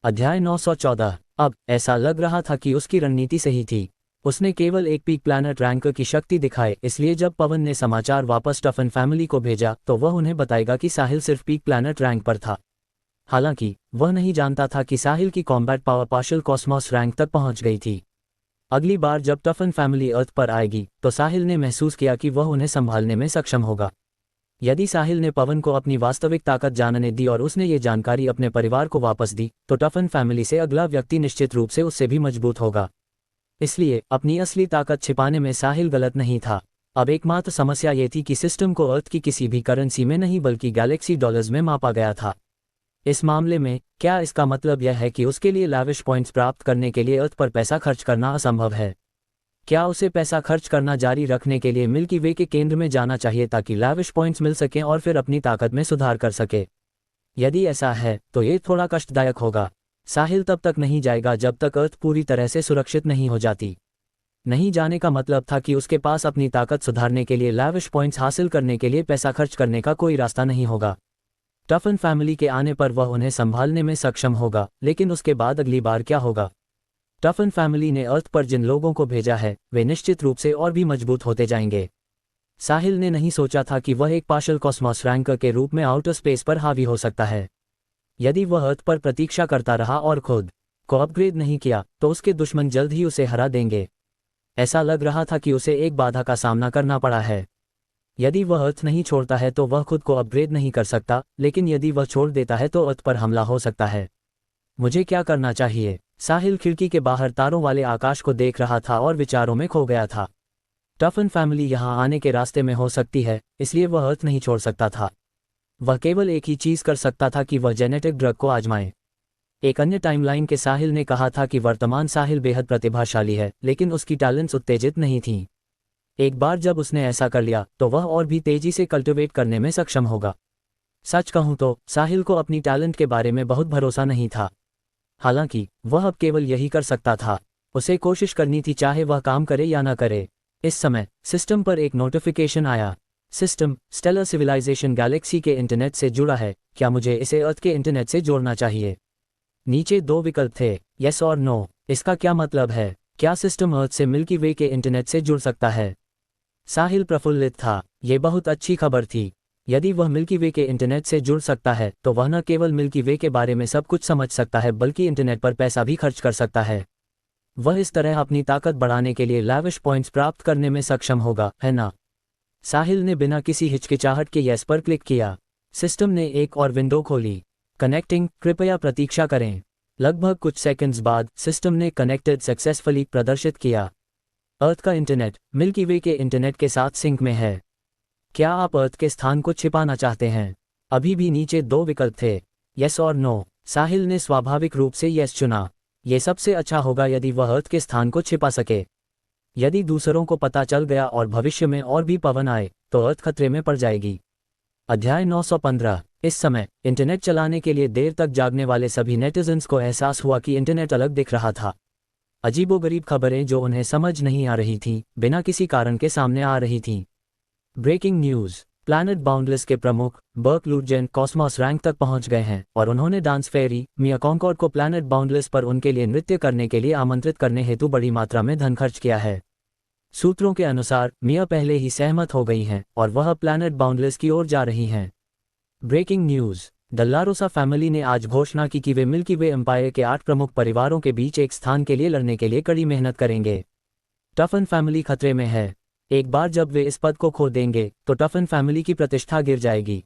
अध्याय 914। अब ऐसा लग रहा था कि उसकी रणनीति सही थी। उसने केवल एक पीक प्लैनेट रैंकर की शक्ति दिखाई, इसलिए जब पवन ने समाचार वापस टफन फैमिली को भेजा तो वह उन्हें बताएगा कि साहिल सिर्फ पीक प्लैनेट रैंक पर था। हालांकि वह नहीं जानता था कि साहिल की combat power partial Cosmos rank तक पहुंच गई थी। अगली बार जब टफन फैमिली अर्थ पर आएगी तो साहिल ने महसूस किया कि वह उन्हें संभालने में सक्षम होगा। यदि साहिल ने पवन को अपनी वास्तविक ताकत जानने दी और उसने ये जानकारी अपने परिवार को वापस दी तो टफन फैमिली से अगला व्यक्ति निश्चित रूप से उससे भी मजबूत होगा। इसलिए अपनी असली ताकत छिपाने में साहिल गलत नहीं था। अब एकमात्र समस्या ये थी कि सिस्टम को अर्थ की किसी भी करेंसी में नहीं बल्कि गैलेक्सी डॉलर्स में मापा गया था। इस मामले में क्या इसका मतलब यह है कि उसके लिए लैविश पॉइंट्स प्राप्त करने के लिए अर्थ पर पैसा खर्च करना असंभव है? क्या उसे पैसा खर्च करना जारी रखने के लिए मिल्की वे के केंद्र में जाना चाहिए ताकि लैविश पॉइंट्स मिल सकें और फिर अपनी ताकत में सुधार कर सके? यदि ऐसा है तो ये थोड़ा कष्टदायक होगा। साहिल तब तक नहीं जाएगा जब तक अर्थ पूरी तरह से सुरक्षित नहीं हो जाती। नहीं जाने का मतलब था कि उसके पास अपनी ताकत सुधारने के लिए लैविश पॉइंट्स हासिल करने के लिए पैसा खर्च करने का कोई रास्ता नहीं होगा। टफन फैमिली के आने पर वह उन्हें संभालने में सक्षम होगा, लेकिन उसके बाद अगली बार क्या होगा? टफन फैमिली ने अर्थ पर जिन लोगों को भेजा है वे निश्चित रूप से और भी मजबूत होते जाएंगे। साहिल ने नहीं सोचा था कि वह एक पार्शियल कॉस्मोस रैंकर के रूप में आउटर स्पेस पर हावी हो सकता है। यदि वह अर्थ पर प्रतीक्षा करता रहा और खुद को अपग्रेड नहीं किया तो उसके दुश्मन जल्द ही उसे हरा देंगे। ऐसा लग रहा था कि उसे एक बाधा का सामना करना पड़ा है। यदि वह अर्थ नहीं छोड़ता है तो वह खुद को अपग्रेड नहीं कर सकता, लेकिन यदि वह छोड़ देता है तो अर्थ पर हमला हो सकता है। मुझे क्या करना चाहिए? साहिल खिड़की के बाहर तारों वाले आकाश को देख रहा था और विचारों में खो गया था। टफन फैमिली यहाँ आने के रास्ते में हो सकती है, इसलिए वह अर्थ नहीं छोड़ सकता था। वह केवल एक ही चीज़ कर सकता था कि वह जेनेटिक ड्रग को आजमाए। एक अन्य टाइमलाइन के साहिल ने कहा था कि वर्तमान साहिल बेहद प्रतिभाशाली है, लेकिन उसकी टैलेंट्स उत्तेजित नहीं थीं। एक बार जब उसने ऐसा कर लिया तो वह और भी तेजी से कल्टिवेट करने में सक्षम होगा। सच कहूं तो साहिल को अपनी टैलेंट के बारे में बहुत भरोसा नहीं था। हालांकि वह अब केवल यही कर सकता था। उसे कोशिश करनी थी, चाहे वह काम करे या न करे। इस समय सिस्टम पर एक नोटिफिकेशन आया। सिस्टम, स्टेलर सिविलाइजेशन गैलेक्सी के इंटरनेट से जुड़ा है। क्या मुझे इसे अर्थ के इंटरनेट से जोड़ना चाहिए? नीचे दो विकल्प थे, यस और नो। इसका क्या मतलब है? क्या सिस्टम अर्थ से मिल्की वे के इंटरनेट से जुड़ सकता है? साहिल प्रफुल्लित था। ये बहुत अच्छी खबर थी। यदि वह मिल्की वे के इंटरनेट से जुड़ सकता है तो वह न केवल मिल्की वे के बारे में सब कुछ समझ सकता है बल्कि इंटरनेट पर पैसा भी खर्च कर सकता है। वह इस तरह अपनी ताकत बढ़ाने के लिए लैविश पॉइंट्स प्राप्त करने में सक्षम होगा, है ना? साहिल ने बिना किसी हिचकिचाहट के यस पर क्लिक किया। सिस्टम ने एक और विंडो खोली। कनेक्टिंग, कृपया प्रतीक्षा करें। लगभग कुछ सेकंड्स बाद सिस्टम ने कनेक्टेड सक्सेसफुली प्रदर्शित किया। अर्थ का इंटरनेट मिल्की वे के इंटरनेट के साथ सिंक में है। क्या आप अर्थ के स्थान को छिपाना चाहते हैं? अभी भी नीचे दो विकल्प थे, यस और नो। साहिल ने स्वाभाविक रूप से यस चुना। यह सबसे अच्छा होगा यदि वह अर्थ के स्थान को छिपा सके। यदि दूसरों को पता चल गया और भविष्य में और भी पवन आए तो अर्थ खतरे में पड़ जाएगी। अध्याय 915। इस समय इंटरनेट चलाने के लिए देर तक जागने वाले सभी नेटिजन्स को एहसास हुआ कि इंटरनेट अलग दिख रहा था। अजीबोगरीब खबरें जो उन्हें समझ नहीं आ रही थीं, बिना किसी कारण के सामने आ रही थीं। ब्रेकिंग न्यूज़, प्लैनेट बाउंडलेस के प्रमुख बर्क लूटजेन कॉस्मोस रैंक तक पहुंच गए हैं और उन्होंने डांस फेरी मिया कॉन्कॉर्ड को प्लैनेट बाउंडलेस पर उनके लिए नृत्य करने के लिए आमंत्रित करने हेतु बड़ी मात्रा में धन खर्च किया है। सूत्रों के अनुसार मिया पहले ही सहमत हो गई हैं और वह प्लैनेट बाउंडलेस की ओर जा रही हैं। ब्रेकिंग न्यूज़, डल्लारोसा फैमिली ने आज घोषणा की कि वे मिल्की वे एम्पायर के 8 प्रमुख परिवारों के बीच एक स्थान के लिए लड़ने के लिए कड़ी मेहनत करेंगे। टफन फैमिली खतरे में है। एक बार जब वे इस पद को खो देंगे तो टफन फैमिली की प्रतिष्ठा गिर जाएगी।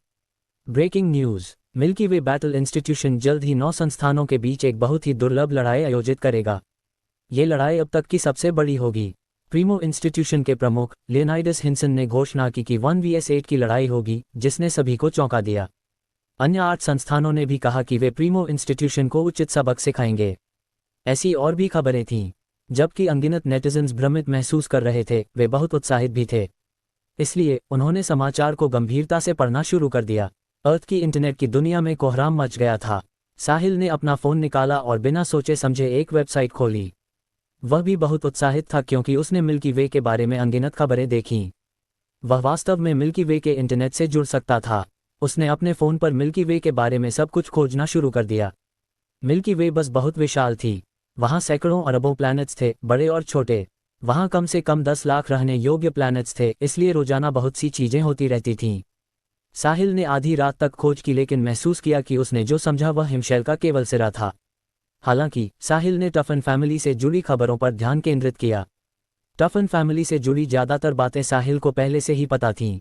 ब्रेकिंग न्यूज़, मिल्की वे बैटल इंस्टीट्यूशन जल्द ही 9 संस्थानों के बीच एक बहुत ही दुर्लभ लड़ाई आयोजित करेगा। ये लड़ाई अब तक की सबसे बड़ी होगी। प्रीमो इंस्टीट्यूशन के प्रमुख लियोनाइडस हिंसन ने घोषणा की कि 1vs8 की लड़ाई होगी, जिसने सभी को चौंका दिया। अन्य 8 संस्थानों ने भी कहा कि वे प्रीमो इंस्टीट्यूशन को उचित सबक सिखाएंगे। ऐसी और भी खबरें थीं। जबकि अनगिनत नेटिजन्स भ्रमित महसूस कर रहे थे, वे बहुत उत्साहित भी थे। इसलिए उन्होंने समाचार को गंभीरता से पढ़ना शुरू कर दिया। अर्थ की इंटरनेट की दुनिया में कोहराम मच गया था। साहिल ने अपना फ़ोन निकाला और बिना सोचे समझे एक वेबसाइट खोली। वह भी बहुत उत्साहित था क्योंकि उसने मिल्की वे के बारे में अनगिनत खबरें देखीं। वह वास्तव में मिल्की वे के इंटरनेट से जुड़ सकता था। उसने अपने फ़ोन पर मिल्की वे के बारे में सब कुछ खोजना शुरू कर दिया। मिल्की वे बस बहुत विशाल थी। वहाँ सैकड़ों अरबों प्लैनेट्स थे, बड़े और छोटे। वहाँ कम से कम 10 लाख रहने योग्य प्लैनेट्स थे, इसलिए रोजाना बहुत सी चीजें होती रहती थीं। साहिल ने आधी रात तक खोज की, लेकिन महसूस किया कि उसने जो समझा वह हिमशैल का केवल सिरा था। हालांकि साहिल ने टफन फैमिली से जुड़ी खबरों पर ध्यान केंद्रित किया। टफन फैमिली से जुड़ी ज्यादातर बातें साहिल को पहले से ही पता थीं।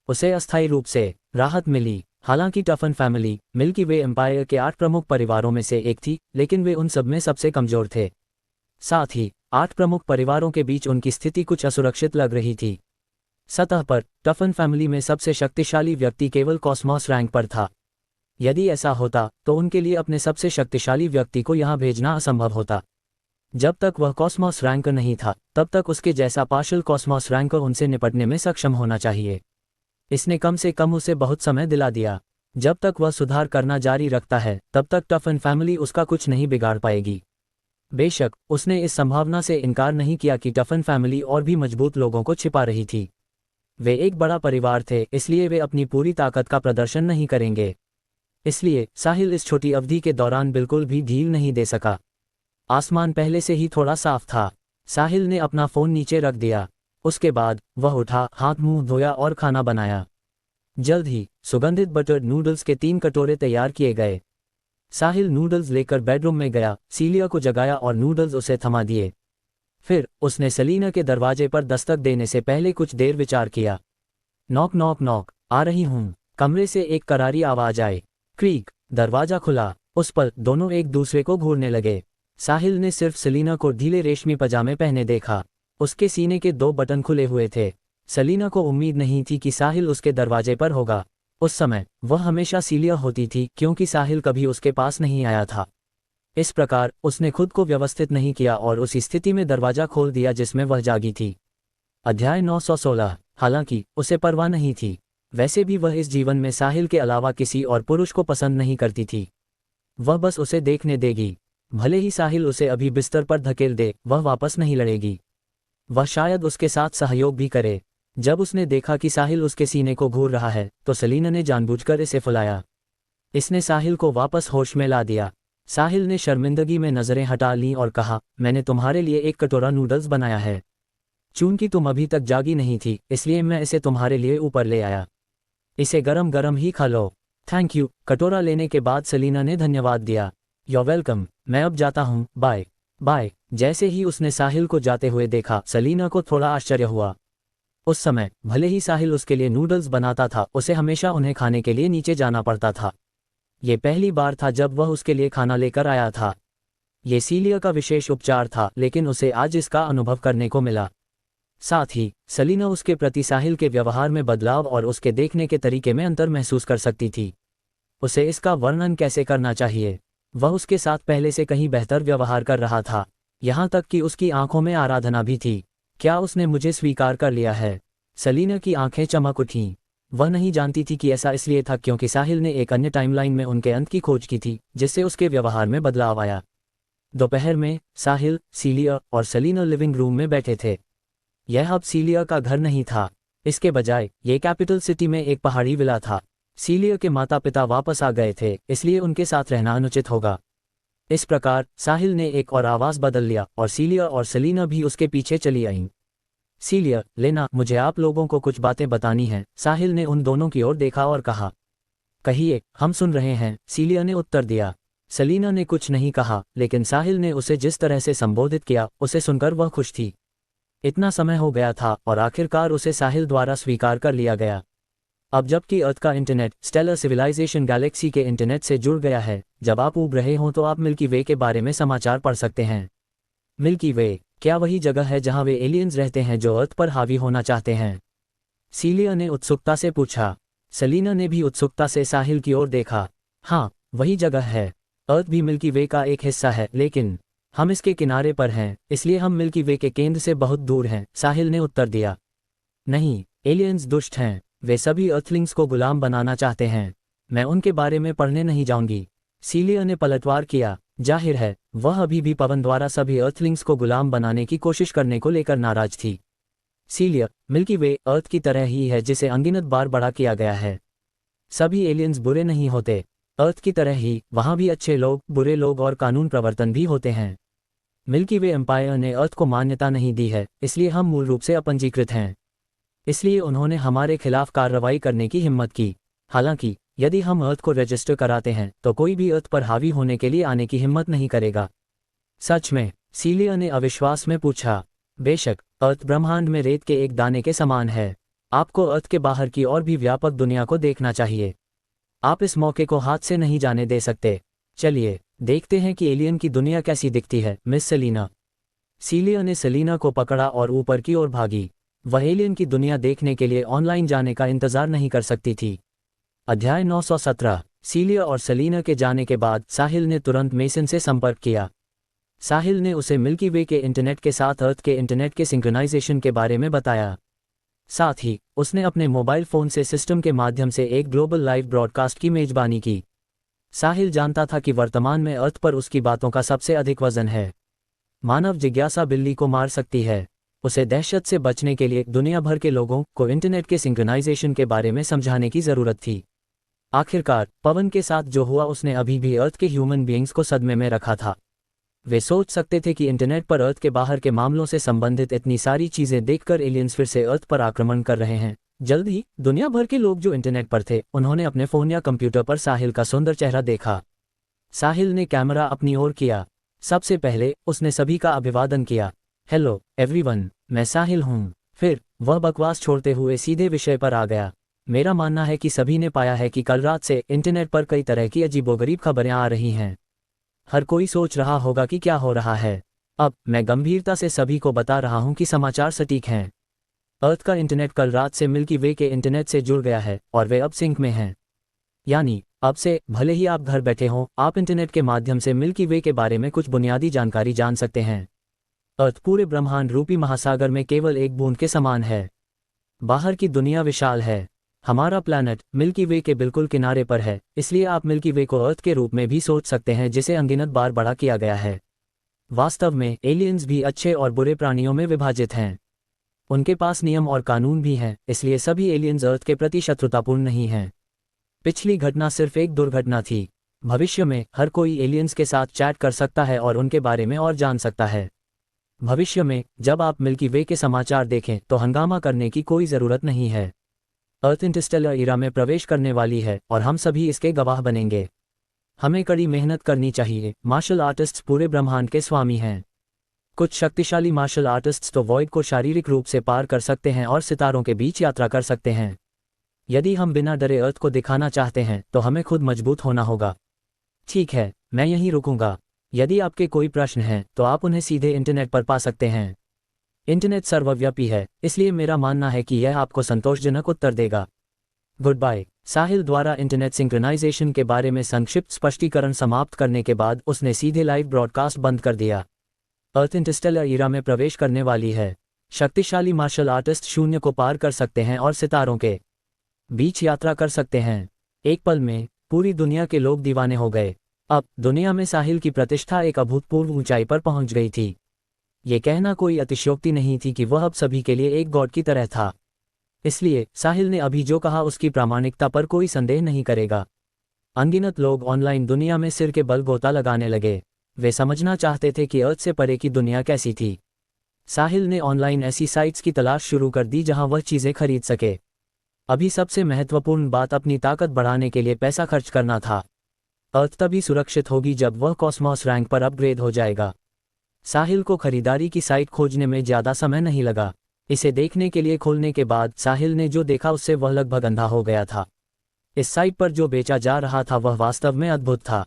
उसे अस्थायी रूप से राहत मिली। हालांकि टफन फैमिली मिल्की वे एम्पायर के 8 प्रमुख परिवारों में से एक थी, लेकिन वे उन सब में सबसे कमजोर थे। साथ ही 8 प्रमुख परिवारों के बीच उनकी स्थिति कुछ असुरक्षित लग रही थी। सतह पर टफन फैमिली में सबसे शक्तिशाली व्यक्ति केवल कॉस्मॉस रैंक पर था। यदि ऐसा होता तो उनके लिए अपने सबसे शक्तिशाली व्यक्ति को यहां भेजना असंभव होता। जब तक वह कॉस्मॉस रैंक नहीं था, तब तक उसके जैसा पार्शियल कॉस्मॉस रैंक उनसे निपटने में सक्षम होना चाहिए। इसने कम से कम उसे बहुत समय दिला दिया। जब तक वह सुधार करना जारी रखता है, तब तक टफन फैमिली उसका कुछ नहीं बिगाड़ पाएगी। बेशक उसने इस संभावना से इनकार नहीं किया कि टफन फैमिली और भी मजबूत लोगों को छिपा रही थी। वे एक बड़ा परिवार थे, इसलिए वे अपनी पूरी ताकत का प्रदर्शन नहीं करेंगे। इसलिए साहिल इस छोटी अवधि के दौरान बिल्कुल भी ढील नहीं दे सका। आसमान पहले से ही थोड़ा साफ था। साहिल ने अपना फोन नीचे रख दिया। उसके बाद वह उठा, हाथ मुंह धोया और खाना बनाया। जल्द ही सुगंधित बटर्ड नूडल्स के 3 कटोरे तैयार किए गए। साहिल नूडल्स लेकर बेडरूम में गया, सीलिया को जगाया और नूडल्स उसे थमा दिए। फिर उसने सलीना के दरवाजे पर दस्तक देने से पहले कुछ देर विचार किया। नॉक नॉक नॉक, आ रही हूँ। कमरे से एक करारी आवाज आई। क्रीक, दरवाजा खुला। उस पर दोनों एक दूसरे को घूरने लगे। साहिल ने सिर्फ सलीना को ढीले रेशमी पजामे पहने देखा। उसके सीने के 2 बटन खुले हुए थे। सलीना को उम्मीद नहीं थी कि साहिल उसके दरवाजे पर होगा। उस समय वह हमेशा सीलिया होती थी, क्योंकि साहिल कभी उसके पास नहीं आया था। इस प्रकार उसने खुद को व्यवस्थित नहीं किया और उसी स्थिति में दरवाजा खोल दिया जिसमें वह जागी थी। अध्याय 916। हालांकि उसे परवाह नहीं थी। वैसे भी वह इस जीवन में साहिल के अलावा किसी और पुरुष को पसंद नहीं करती थी। वह बस उसे देखने देगी। भले ही साहिल उसे अभी बिस्तर पर धकेल दे, वह वापस नहीं लड़ेगी। वह शायद उसके साथ सहयोग भी करे। जब उसने देखा कि साहिल उसके सीने को घूर रहा है, तो सलीना ने जानबूझकर इसे फुलाया। इसने साहिल को वापस होश में ला दिया। साहिल ने शर्मिंदगी में नजरें हटा लीं और कहा, मैंने तुम्हारे लिए एक कटोरा नूडल्स बनाया है। चूंकि तुम अभी तक जागी नहीं थी, इसलिए मैं इसे तुम्हारे लिए ऊपर ले आया। इसे गरम गरम ही खा लो। Thank you. कटोरा लेने के बाद सलीना ने धन्यवाद दिया। यू वेलकम, मैं अब जाता हूँ, बाय बाय। जैसे ही उसने साहिल को जाते हुए देखा, सलीना को थोड़ा आश्चर्य हुआ। उस समय भले ही साहिल उसके लिए नूडल्स बनाता था, उसे हमेशा उन्हें खाने के लिए नीचे जाना पड़ता था। ये पहली बार था जब वह उसके लिए खाना लेकर आया था। ये सीलिया का विशेष उपचार था, लेकिन उसे आज इसका अनुभव करने को मिला। साथ ही सलीना उसके प्रति साहिल के व्यवहार में बदलाव और उसके देखने के तरीके में अंतर महसूस कर सकती थी। उसे इसका वर्णन कैसे करना चाहिए। वह उसके साथ पहले से कहीं बेहतर व्यवहार कर रहा था। यहाँ तक कि उसकी आंखों में आराधना भी थी। क्या उसने मुझे स्वीकार कर लिया है? सलीना की आंखें चमक उठीं। वह नहीं जानती थी कि ऐसा इसलिए था क्योंकि साहिल ने एक अन्य टाइमलाइन में उनके अंत की खोज की थी, जिससे उसके व्यवहार में बदलाव आया। दोपहर में साहिल, सीलिया और सलीना लिविंग रूम में बैठे थे। यह अब सीलिया का घर नहीं था। इसके बजाय ये कैपिटल सिटी में एक पहाड़ी विला था। सीलिया के माता पिता वापस आ गए थे, इसलिए उनके साथ रहना अनुचित होगा। इस प्रकार साहिल ने एक और आवाज बदल लिया और सीलिया और सलीना भी उसके पीछे चली आईं। सीलिया, लेना, मुझे आप लोगों को कुछ बातें बतानी हैं। साहिल ने उन दोनों की ओर देखा और कहा। कहिए, हम सुन रहे हैं, सीलिया ने उत्तर दिया। सलीना ने कुछ नहीं कहा, लेकिन साहिल ने उसे जिस तरह से संबोधित किया, उसे सुनकर वह खुश थी। इतना समय हो गया था और आखिरकार उसे साहिल द्वारा स्वीकार कर लिया गया। अब जबकि अर्थ का इंटरनेट स्टेलर सिविलाइजेशन गैलेक्सी के इंटरनेट से जुड़ गया है, जब आप ऊब रहे हों तो आप मिल्की वे के बारे में समाचार पढ़ सकते हैं। मिल्की वे क्या वही जगह है जहां वे एलियंस रहते हैं जो अर्थ पर हावी होना चाहते हैं? सीलिया ने उत्सुकता से पूछा। सलीना ने भी उत्सुकता से साहिल की ओर देखा। हाँ, वही जगह है। अर्थ भी मिल्की वे का एक हिस्सा है, लेकिन हम इसके किनारे पर हैं, इसलिए हम मिल्की वे के केंद्र से बहुत दूर हैं, साहिल ने उत्तर दिया। नहीं, एलियंस दुष्ट हैं। वे सभी अर्थलिंग्स को गुलाम बनाना चाहते हैं। मैं उनके बारे में पढ़ने नहीं जाऊंगी। सीलिया ने पलटवार किया। जाहिर है वह अभी भी पवन द्वारा सभी अर्थलिंग्स को गुलाम बनाने की कोशिश करने को लेकर नाराज थी। सीलिया, मिल्की वे अर्थ की तरह ही है जिसे अनगिनत बार बड़ा किया गया है। सभी एलियंस बुरे नहीं होते। अर्थ की तरह ही वहाँ भी अच्छे लोग, बुरे लोग और कानून प्रवर्तन भी होते हैं। मिल्की वे एम्पायर ने अर्थ को मान्यता नहीं दी है, इसलिए हम मूल रूप से अपंजीकृत हैं। इसलिए उन्होंने हमारे खिलाफ कार्रवाई करने की हिम्मत की। हालांकि यदि हम अर्थ को रजिस्टर कराते हैं तो कोई भी अर्थ पर हावी होने के लिए आने की हिम्मत नहीं करेगा। सच में? सीलिया ने अविश्वास में पूछा। बेशक, अर्थ ब्रह्मांड में रेत के एक दाने के समान है। आपको अर्थ के बाहर की और भी व्यापक दुनिया को देखना चाहिए। आप इस मौके को हाथ से नहीं जाने दे सकते। चलिए देखते हैं कि एलियन की दुनिया कैसी दिखती है, मिस सेलिना। सीलिया ने सेलिना को पकड़ा और ऊपर की ओर भागी। वह एलियन की दुनिया देखने के लिए ऑनलाइन जाने का इंतजार नहीं कर सकती थी। अध्याय 917। सीलिया और सेलिना के जाने के बाद साहिल ने तुरंत मेसन से संपर्क किया। साहिल ने उसे मिल्की वे के इंटरनेट के साथ अर्थ के इंटरनेट के सिंक्रोनाइजेशन के बारे में बताया। साथ ही उसने अपने मोबाइल फ़ोन से सिस्टम के माध्यम से एक ग्लोबल लाइव ब्रॉडकास्ट की मेजबानी की। साहिल जानता था कि वर्तमान में अर्थ पर उसकी बातों का सबसे अधिक वजन है। मानव जिज्ञासा बिल्ली को मार सकती है। उसे दहशत से बचने के लिए दुनिया भर के लोगों को इंटरनेट के सिंक्रोनाइजेशन के बारे में समझाने की ज़रूरत थी। आखिरकार पवन के साथ जो हुआ उसने अभी भी अर्थ के ह्यूमन बीइंग्स को सदमे में रखा था। वे सोच सकते थे कि इंटरनेट पर अर्थ के बाहर के मामलों से संबंधित इतनी सारी चीज़ें देखकर एलियंस फिर से अर्थ पर आक्रमण कर रहे हैं। जल्द ही दुनिया भर के लोग जो इंटरनेट पर थे उन्होंने अपने फ़ोन या कंप्यूटर पर साहिल का सुंदर चेहरा देखा। साहिल ने कैमरा अपनी ओर किया। सबसे पहले उसने सभी का अभिवादन किया। हेलो एवरीवन, मैं साहिल हूँ। फिर वह बकवास छोड़ते हुए सीधे विषय पर आ गया। मेरा मानना है कि सभी ने पाया है कि कल रात से इंटरनेट पर कई तरह की अजीबोगरीब खबरें आ रही हैं। हर कोई सोच रहा होगा कि क्या हो रहा है। अब मैं गंभीरता से सभी को बता रहा हूं कि समाचार सटीक हैं। अर्थ का इंटरनेट कल रात से मिल्की वे के इंटरनेट से जुड़ गया है और वे अब सिंक में हैं। यानी अब से भले ही आप घर बैठे हों, आप इंटरनेट के माध्यम से मिल्की वे के बारे में कुछ बुनियादी जानकारी जान सकते हैं। अर्थ पूरे ब्रह्मांड रूपी महासागर में केवल एक बूंद के समान है। बाहर की दुनिया विशाल है। हमारा प्लैनेट मिल्की वे के बिल्कुल किनारे पर है, इसलिए आप मिल्की वे को अर्थ के रूप में भी सोच सकते हैं जिसे अनगिनत बार बड़ा किया गया है। वास्तव में एलियंस भी अच्छे और बुरे प्राणियों में विभाजित हैं। उनके पास नियम और कानून भी हैं, इसलिए सभी एलियंस अर्थ के प्रति शत्रुतापूर्ण नहीं हैं। पिछली घटना सिर्फ एक दुर्घटना थी। भविष्य में हर कोई एलियंस के साथ चैट कर सकता है और उनके बारे में और जान सकता है। भविष्य में जब आप मिल्की वे के समाचार देखें तो हंगामा करने की कोई ज़रूरत नहीं है। अर्थ इंटरस्टेलर ईरा में प्रवेश करने वाली है और हम सभी इसके गवाह बनेंगे। हमें कड़ी मेहनत करनी चाहिए। मार्शल आर्टिस्ट्स पूरे ब्रह्मांड के स्वामी हैं। कुछ शक्तिशाली मार्शल आर्टिस्ट्स तो वॉइड को शारीरिक रूप से पार कर सकते हैं और सितारों के बीच यात्रा कर सकते हैं। यदि हम बिना डरे अर्थ को दिखाना चाहते हैं तो हमें खुद मजबूत होना होगा। ठीक है, मैं यहीं रुकूंगा। यदि आपके कोई प्रश्न हैं तो आप उन्हें सीधे इंटरनेट पर पा सकते हैं। इंटरनेट सर्वव्यापी है, इसलिए मेरा मानना है कि यह आपको संतोषजनक उत्तर देगा। Good bye. साहिल द्वारा इंटरनेट सिंक्रोनाइजेशन के बारे में संक्षिप्त स्पष्टीकरण समाप्त करने के बाद उसने सीधे लाइव ब्रॉडकास्ट बंद कर दिया। अर्थ इंटरस्टेलर ईरा में प्रवेश करने वाली है। शक्तिशाली मार्शल आर्टिस्ट शून्य को पार कर सकते हैं और सितारों के बीच यात्रा कर सकते हैं। एक पल में पूरी दुनिया के लोग दीवाने हो गए। अब दुनिया में साहिल की प्रतिष्ठा एक अभूतपूर्व ऊंचाई पर पहुंच गई थी। ये कहना कोई अतिशयोक्ति नहीं थी कि वह अब सभी के लिए एक गॉड की तरह था। इसलिए साहिल ने अभी जो कहा उसकी प्रामाणिकता पर कोई संदेह नहीं करेगा। अनगिनत लोग ऑनलाइन दुनिया में सिर के बल गोता लगाने लगे। वे समझना चाहते थे कि अर्थ से परे की दुनिया कैसी थी। साहिल ने ऑनलाइन ऐसी साइट्स की तलाश शुरू कर दी जहां वह चीज़ें खरीद सके। अभी सबसे महत्वपूर्ण बात अपनी ताकत बढ़ाने के लिए पैसा खर्च करना था। अर्थ तभी सुरक्षित होगी जब वह कॉस्मोस रैंक पर अपग्रेड हो जाएगा। साहिल को खरीदारी की साइट खोजने में ज़्यादा समय नहीं लगा। इसे देखने के लिए खोलने के बाद साहिल ने जो देखा उससे वह लगभग अंधा हो गया था। इस साइट पर जो बेचा जा रहा था वह वास्तव में अद्भुत था।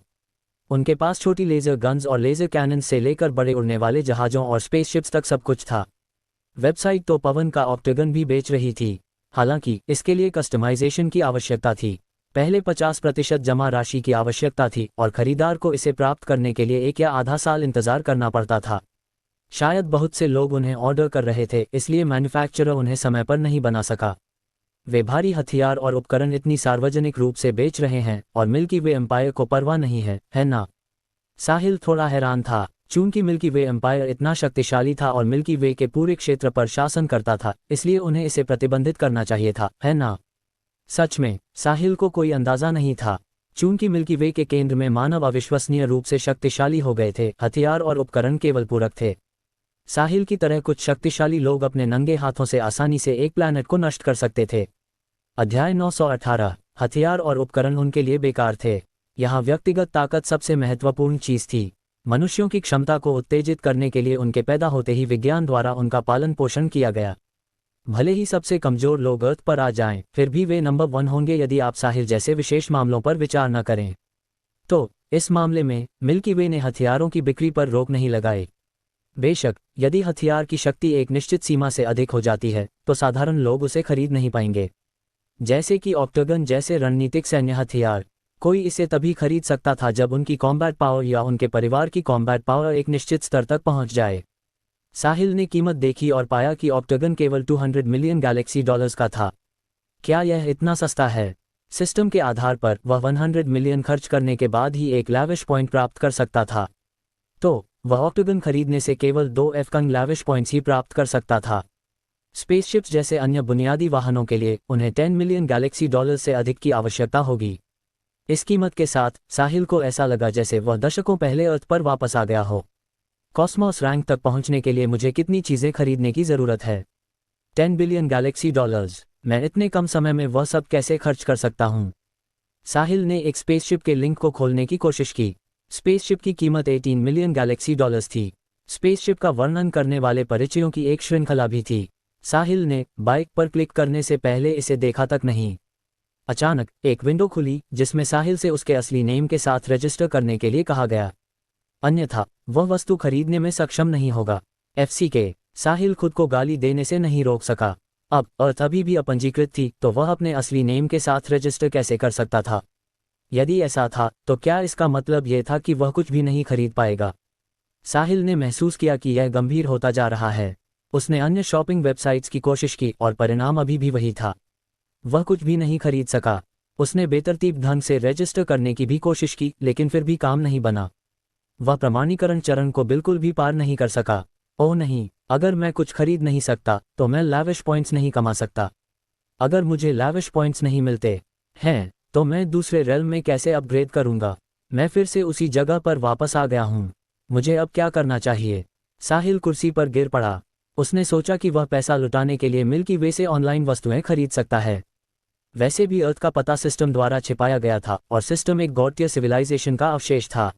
उनके पास छोटी लेज़र गन्स और लेज़र कैनन से लेकर बड़े उड़ने वाले जहाज़ों और स्पेसशिप्स तक सब कुछ था। वेबसाइट तो पवन का ऑक्टेगन भी बेच रही थी। हालांकि इसके लिए कस्टमाइजेशन की आवश्यकता थी। पहले 50% जमा राशि की आवश्यकता थी और खरीदार को इसे प्राप्त करने के लिए 1 या आधा साल इंतजार करना पड़ता था। शायद बहुत से लोग उन्हें ऑर्डर कर रहे थे, इसलिए मैन्युफैक्चरर उन्हें समय पर नहीं बना सका। वे भारी हथियार और उपकरण इतनी सार्वजनिक रूप से बेच रहे हैं और मिल्की वे एम्पायर को परवाह नहीं है ना? साहिल थोड़ा हैरान था। चूंकि मिल्की वे एम्पायर इतना शक्तिशाली था और मिल्की वे के पूरे क्षेत्र पर शासन करता था, इसलिए उन्हें इसे प्रतिबंधित करना चाहिए था, है ना? सच में साहिल को कोई अंदाजा नहीं था। चूंकि मिल्की वे के केंद्र में मानव अविश्वसनीय रूप से शक्तिशाली हो गए थे, हथियार और उपकरण केवल पूरक थे। साहिल की तरह कुछ शक्तिशाली लोग अपने नंगे हाथों से आसानी से एक प्लैनेट को नष्ट कर सकते थे। अध्याय 918, हथियार और उपकरण उनके लिए बेकार थे। यहाँ व्यक्तिगत ताकत सबसे महत्वपूर्ण चीज थी। मनुष्यों की क्षमता को उत्तेजित करने के लिए उनके पैदा होते ही विज्ञान द्वारा उनका पालन पोषण किया गया। भले ही सबसे कमजोर लोग अर्थ पर आ जाएं, फिर भी वे नंबर 1 होंगे यदि आप साहिल जैसे विशेष मामलों पर विचार न करें। तो इस मामले में मिल्की वे ने हथियारों की बिक्री पर रोक नहीं लगाई। बेशक यदि हथियार की शक्ति एक निश्चित सीमा से अधिक हो जाती है तो साधारण लोग उसे खरीद नहीं पाएंगे। जैसे कि ऑक्टागन जैसे रणनीतिक सैन्य हथियार, कोई इसे तभी खरीद सकता था जब उनकी कॉम्बैट पावर या उनके परिवार की कॉम्बैट पावर एक निश्चित स्तर तक पहुंच जाए। साहिल ने कीमत देखी और पाया कि ऑक्टागन केवल 200 मिलियन गैलेक्सी डॉलर्स का था। क्या यह इतना सस्ता है? सिस्टम के आधार पर वह 100 मिलियन खर्च करने के बाद ही एक लैविश पॉइंट प्राप्त कर सकता था। तो वह ऑक्टागन खरीदने से केवल 2 एफकंग लैविश पॉइंट्स ही प्राप्त कर सकता था। स्पेसशिप्स जैसे अन्य बुनियादी वाहनों के लिए उन्हें 10 मिलियन गैलेक्सी डॉलर से अधिक की आवश्यकता होगी। इस कीमत के साथ साहिल को ऐसा लगा जैसे वह दशकों पहले अर्थ पर वापस आ गया हो। कॉस्मोस रैंक तक पहुंचने के लिए मुझे कितनी चीजें खरीदने की जरूरत है? 10 बिलियन गैलेक्सी डॉलर्स। मैं इतने कम समय में वह सब कैसे खर्च कर सकता हूं? साहिल ने एक स्पेसशिप के लिंक को खोलने की कोशिश की। स्पेसशिप की कीमत 18 मिलियन गैलेक्सी डॉलर्स थी। स्पेसशिप का वर्णन करने वाले परिचयों की एक श्रृंखला भी थी। साहिल ने बाइक पर क्लिक करने से पहले इसे देखा तक नहीं। अचानक एक विंडो खुली जिसमें साहिल से उसके असली नेम के साथ रजिस्टर करने के लिए कहा गया, अन्यथा वह वस्तु खरीदने में सक्षम नहीं होगा। FCK। साहिल खुद को गाली देने से नहीं रोक सका। अब अर्थ अभी भी अपंजीकृत थी तो वह अपने असली नेम के साथ रजिस्टर कैसे कर सकता था? यदि ऐसा था तो क्या इसका मतलब यह था कि वह कुछ भी नहीं खरीद पाएगा? साहिल ने महसूस किया कि यह गंभीर होता जा रहा है। उसने अन्य शॉपिंग वेबसाइट्स की कोशिश की और परिणाम अभी भी वही था। वह कुछ भी नहीं खरीद सका। उसने बेतरतीब ढंग से रजिस्टर करने की भी कोशिश की लेकिन फिर भी काम नहीं बना। वह प्रमाणीकरण चरण को बिल्कुल भी पार नहीं कर सका। ओह नहीं, अगर मैं कुछ खरीद नहीं सकता तो मैं लैविश पॉइंट्स नहीं कमा सकता। अगर मुझे लैविश पॉइंट्स नहीं मिलते हैं तो मैं दूसरे रेल में कैसे अपग्रेड करूंगा? मैं फिर से उसी जगह पर वापस आ गया हूं। मुझे अब क्या करना चाहिए? साहिल कुर्सी पर गिर पड़ा। उसने सोचा कि वह पैसा लुटाने के लिए मिल्की वे से ऑनलाइन वस्तुएं खरीद सकता है। वैसे भी अर्थ का पता सिस्टम द्वारा छिपाया गया था और सिस्टम एक गौड़ीय सिविलाइजेशन का अवशेष था।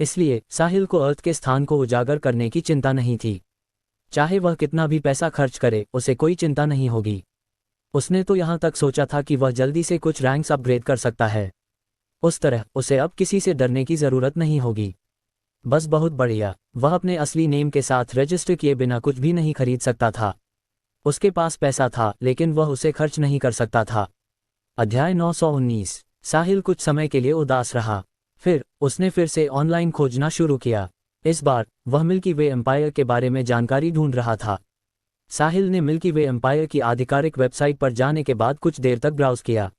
इसलिए साहिल को अर्थ के स्थान को उजागर करने की चिंता नहीं थी। चाहे वह कितना भी पैसा खर्च करे उसे कोई चिंता नहीं होगी। उसने तो यहाँ तक सोचा था कि वह जल्दी से कुछ रैंक्स अपग्रेड कर सकता है। उस तरह उसे अब किसी से डरने की जरूरत नहीं होगी। बस बहुत बढ़िया। वह अपने असली नेम के साथ रजिस्टर किए बिना कुछ भी नहीं खरीद सकता था। उसके पास पैसा था लेकिन वह उसे खर्च नहीं कर सकता था। अध्याय 919। साहिल कुछ समय के लिए उदास रहा। फिर उसने फिर से ऑनलाइन खोजना शुरू किया। इस बार वह मिल्की वे एम्पायर के बारे में जानकारी ढूंढ रहा था। साहिल ने मिल्की वे एम्पायर की आधिकारिक वेबसाइट पर जाने के बाद कुछ देर तक ब्राउज किया।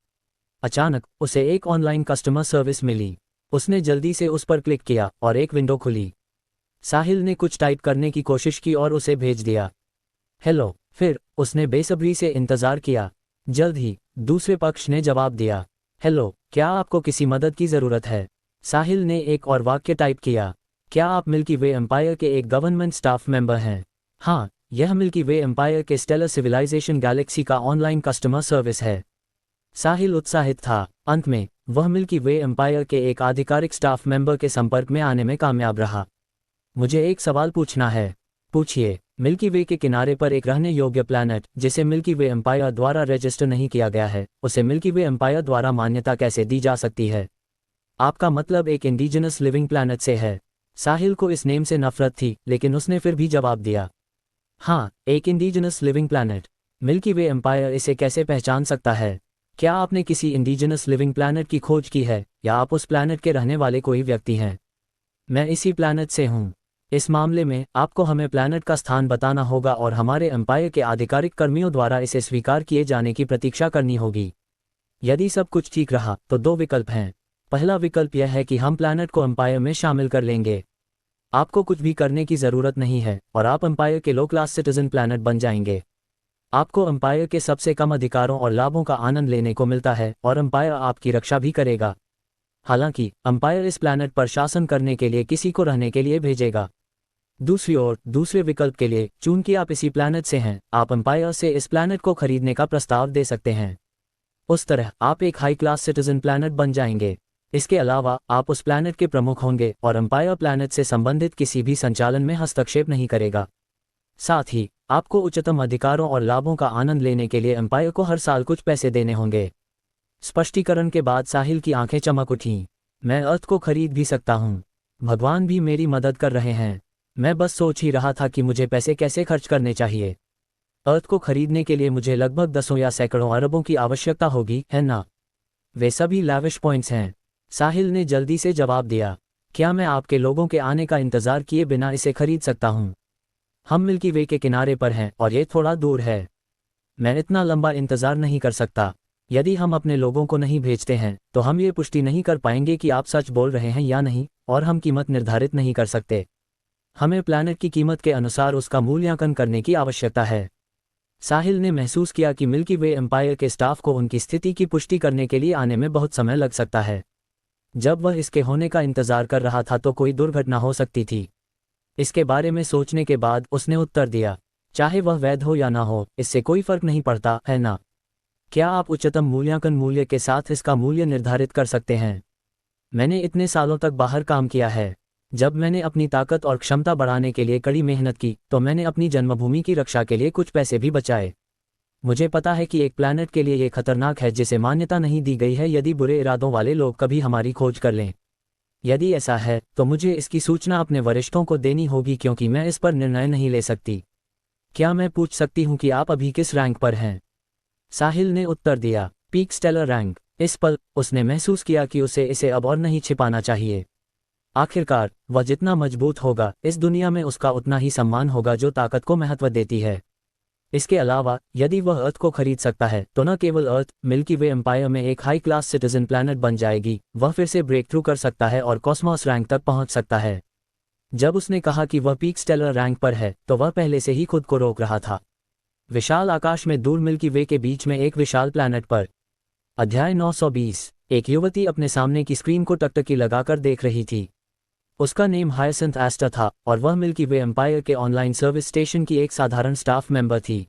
अचानक उसे एक ऑनलाइन कस्टमर सर्विस मिली। उसने जल्दी से उस पर क्लिक किया और एक विंडो खुली। साहिल ने कुछ टाइप करने की कोशिश की और उसे भेज दिया, हेलो। फिर उसने बेसब्री से इंतजार किया। जल्द ही दूसरे पक्ष ने जवाब दिया, हेलो, क्या आपको किसी मदद की ज़रूरत है? साहिल ने एक और वाक्य टाइप किया, क्या आप मिल्की वे एम्पायर के एक गवर्नमेंट स्टाफ मेंबर हैं? हाँ, यह मिल्की वे एम्पायर के स्टेलर सिविलाइजेशन गैलेक्सी का ऑनलाइन कस्टमर सर्विस है। साहिल उत्साहित था। अंत में वह मिल्की वे एम्पायर के एक आधिकारिक स्टाफ मेंबर के संपर्क में आने में कामयाब रहा। मुझे एक सवाल पूछना है। पूछिए। मिल्की वे के किनारे पर एक रहने योग्य प्लैनेट जिसे मिल्की वे एम्पायर द्वारा रजिस्टर नहीं किया गया है, उसे मिल्की वे एम्पायर द्वारा मान्यता कैसे दी जा सकती है? आपका मतलब एक इंडिजिनस लिविंग प्लैनेट से है? साहिल को इस नेम से नफरत थी लेकिन उसने फिर भी जवाब दिया, हाँ, एक इंडिजिनस लिविंग प्लैनेट। मिल्की वे एम्पायर इसे कैसे पहचान सकता है? क्या आपने किसी इंडिजिनस लिविंग प्लैनेट की खोज की है या आप उस प्लैनेट के रहने वाले कोई व्यक्ति हैं? मैं इसी प्लैनेट से हूँ। इस मामले में आपको हमें प्लैनेट का स्थान बताना होगा और हमारे एम्पायर के आधिकारिक कर्मियों द्वारा इसे स्वीकार किए जाने की प्रतीक्षा करनी होगी। यदि सब कुछ ठीक रहा तो दो विकल्प हैं। पहला विकल्प यह है कि हम प्लैनेट को एम्पायर में शामिल कर लेंगे। आपको कुछ भी करने की ज़रूरत नहीं है और आप एम्पायर के लो क्लास सिटीजन प्लैनेट बन जाएंगे। आपको एम्पायर के सबसे कम अधिकारों और लाभों का आनंद लेने को मिलता है और एम्पायर आपकी रक्षा भी करेगा। हालांकि अंपायर इस प्लैनेट पर शासन करने के लिए किसी को रहने के लिए भेजेगा। दूसरी ओर, दूसरे विकल्प के लिए, चूंकि आप इसी प्लैनेट से हैं, आप अंपायर से इस प्लैनेट को खरीदने का प्रस्ताव दे सकते हैं। उस तरह आप एक हाई क्लास सिटीजन प्लैनेट बन जाएंगे। इसके अलावा आप उस प्लैनेट के प्रमुख होंगे और अंपायर प्लैनेट से संबंधित किसी भी संचालन में हस्तक्षेप नहीं करेगा। साथ ही आपको उच्चतम अधिकारों और लाभों का आनंद लेने के लिए अंपायर को हर साल कुछ पैसे देने होंगे। स्पष्टीकरण के बाद साहिल की आंखें चमक उठीं। मैं अर्थ को खरीद भी सकता हूँ। भगवान भी मेरी मदद कर रहे हैं। मैं बस सोच ही रहा था कि मुझे पैसे कैसे खर्च करने चाहिए। अर्थ को खरीदने के लिए मुझे लगभग दसों या सैकड़ों अरबों की आवश्यकता होगी, है ना? वे सभी लैविश पॉइंट्स हैं। साहिल ने जल्दी से जवाब दिया। क्या मैं आपके लोगों के आने का इंतजार किए बिना इसे खरीद सकता हूँ? हम मिल्की वे के किनारे पर हैं और ये थोड़ा दूर है। मैं इतना लंबा इंतजार नहीं कर सकता। यदि हम अपने लोगों को नहीं भेजते हैं तो हम ये पुष्टि नहीं कर पाएंगे कि आप सच बोल रहे हैं या नहीं, और हम कीमत निर्धारित नहीं कर सकते। हमें प्लैनेट की कीमत के अनुसार उसका मूल्यांकन करने की आवश्यकता है। साहिल ने महसूस किया कि मिल्की वे एम्पायर के स्टाफ को उनकी स्थिति की पुष्टि करने के लिए आने में बहुत समय लग सकता है। जब वह इसके होने का इंतजार कर रहा था तो कोई दुर्घटना हो सकती थी। इसके बारे में सोचने के बाद उसने उत्तर दिया, चाहे वह वैध हो या ना हो, इससे कोई फर्क नहीं पड़ता, है ना? क्या आप उच्चतम मूल्यांकन मूल्य के साथ इसका मूल्य निर्धारित कर सकते हैं? मैंने इतने सालों तक बाहर काम किया है। जब मैंने अपनी ताकत और क्षमता बढ़ाने के लिए कड़ी मेहनत की तो मैंने अपनी जन्मभूमि की रक्षा के लिए कुछ पैसे भी बचाए। मुझे पता है कि एक प्लैनेट के लिए ये खतरनाक है जिसे मान्यता नहीं दी गई है यदि बुरे इरादों वाले लोग कभी हमारी खोज कर लें। यदि ऐसा है तो मुझे इसकी सूचना अपने वरिष्ठों को देनी होगी क्योंकि मैं इस पर निर्णय नहीं ले सकती। क्या मैं पूछ सकती हूँ कि आप अभी किस रैंक पर हैं? साहिल ने उत्तर दिया, पीक स्टेलर रैंक। इस पल उसने महसूस किया कि उसे इसे अब और नहीं छिपाना चाहिए। आखिरकार वह जितना मजबूत होगा इस दुनिया में उसका उतना ही सम्मान होगा जो ताकत को महत्व देती है। इसके अलावा यदि वह अर्थ को खरीद सकता है तो न केवल अर्थ मिल्की वे एम्पायर में एक हाई क्लास सिटीजन प्लैनेट बन जाएगी, वह फिर से ब्रेक थ्रू कर सकता है और कॉस्मोस रैंक तक पहुंच सकता है। जब उसने कहा कि वह पीक स्टेलर रैंक पर है तो वह पहले से ही खुद को रोक रहा था। विशाल आकाश में दूर मिल्की वे के बीच में एक विशाल प्लैनेट पर। अध्याय 920। एक युवती अपने सामने की स्क्रीन को टकटकी लगाकर देख रही थी। उसका नेम हायसिंथ एस्टर था और वह मिल्की वे एम्पायर के ऑनलाइन सर्विस स्टेशन की एक साधारण स्टाफ मेंबर थी।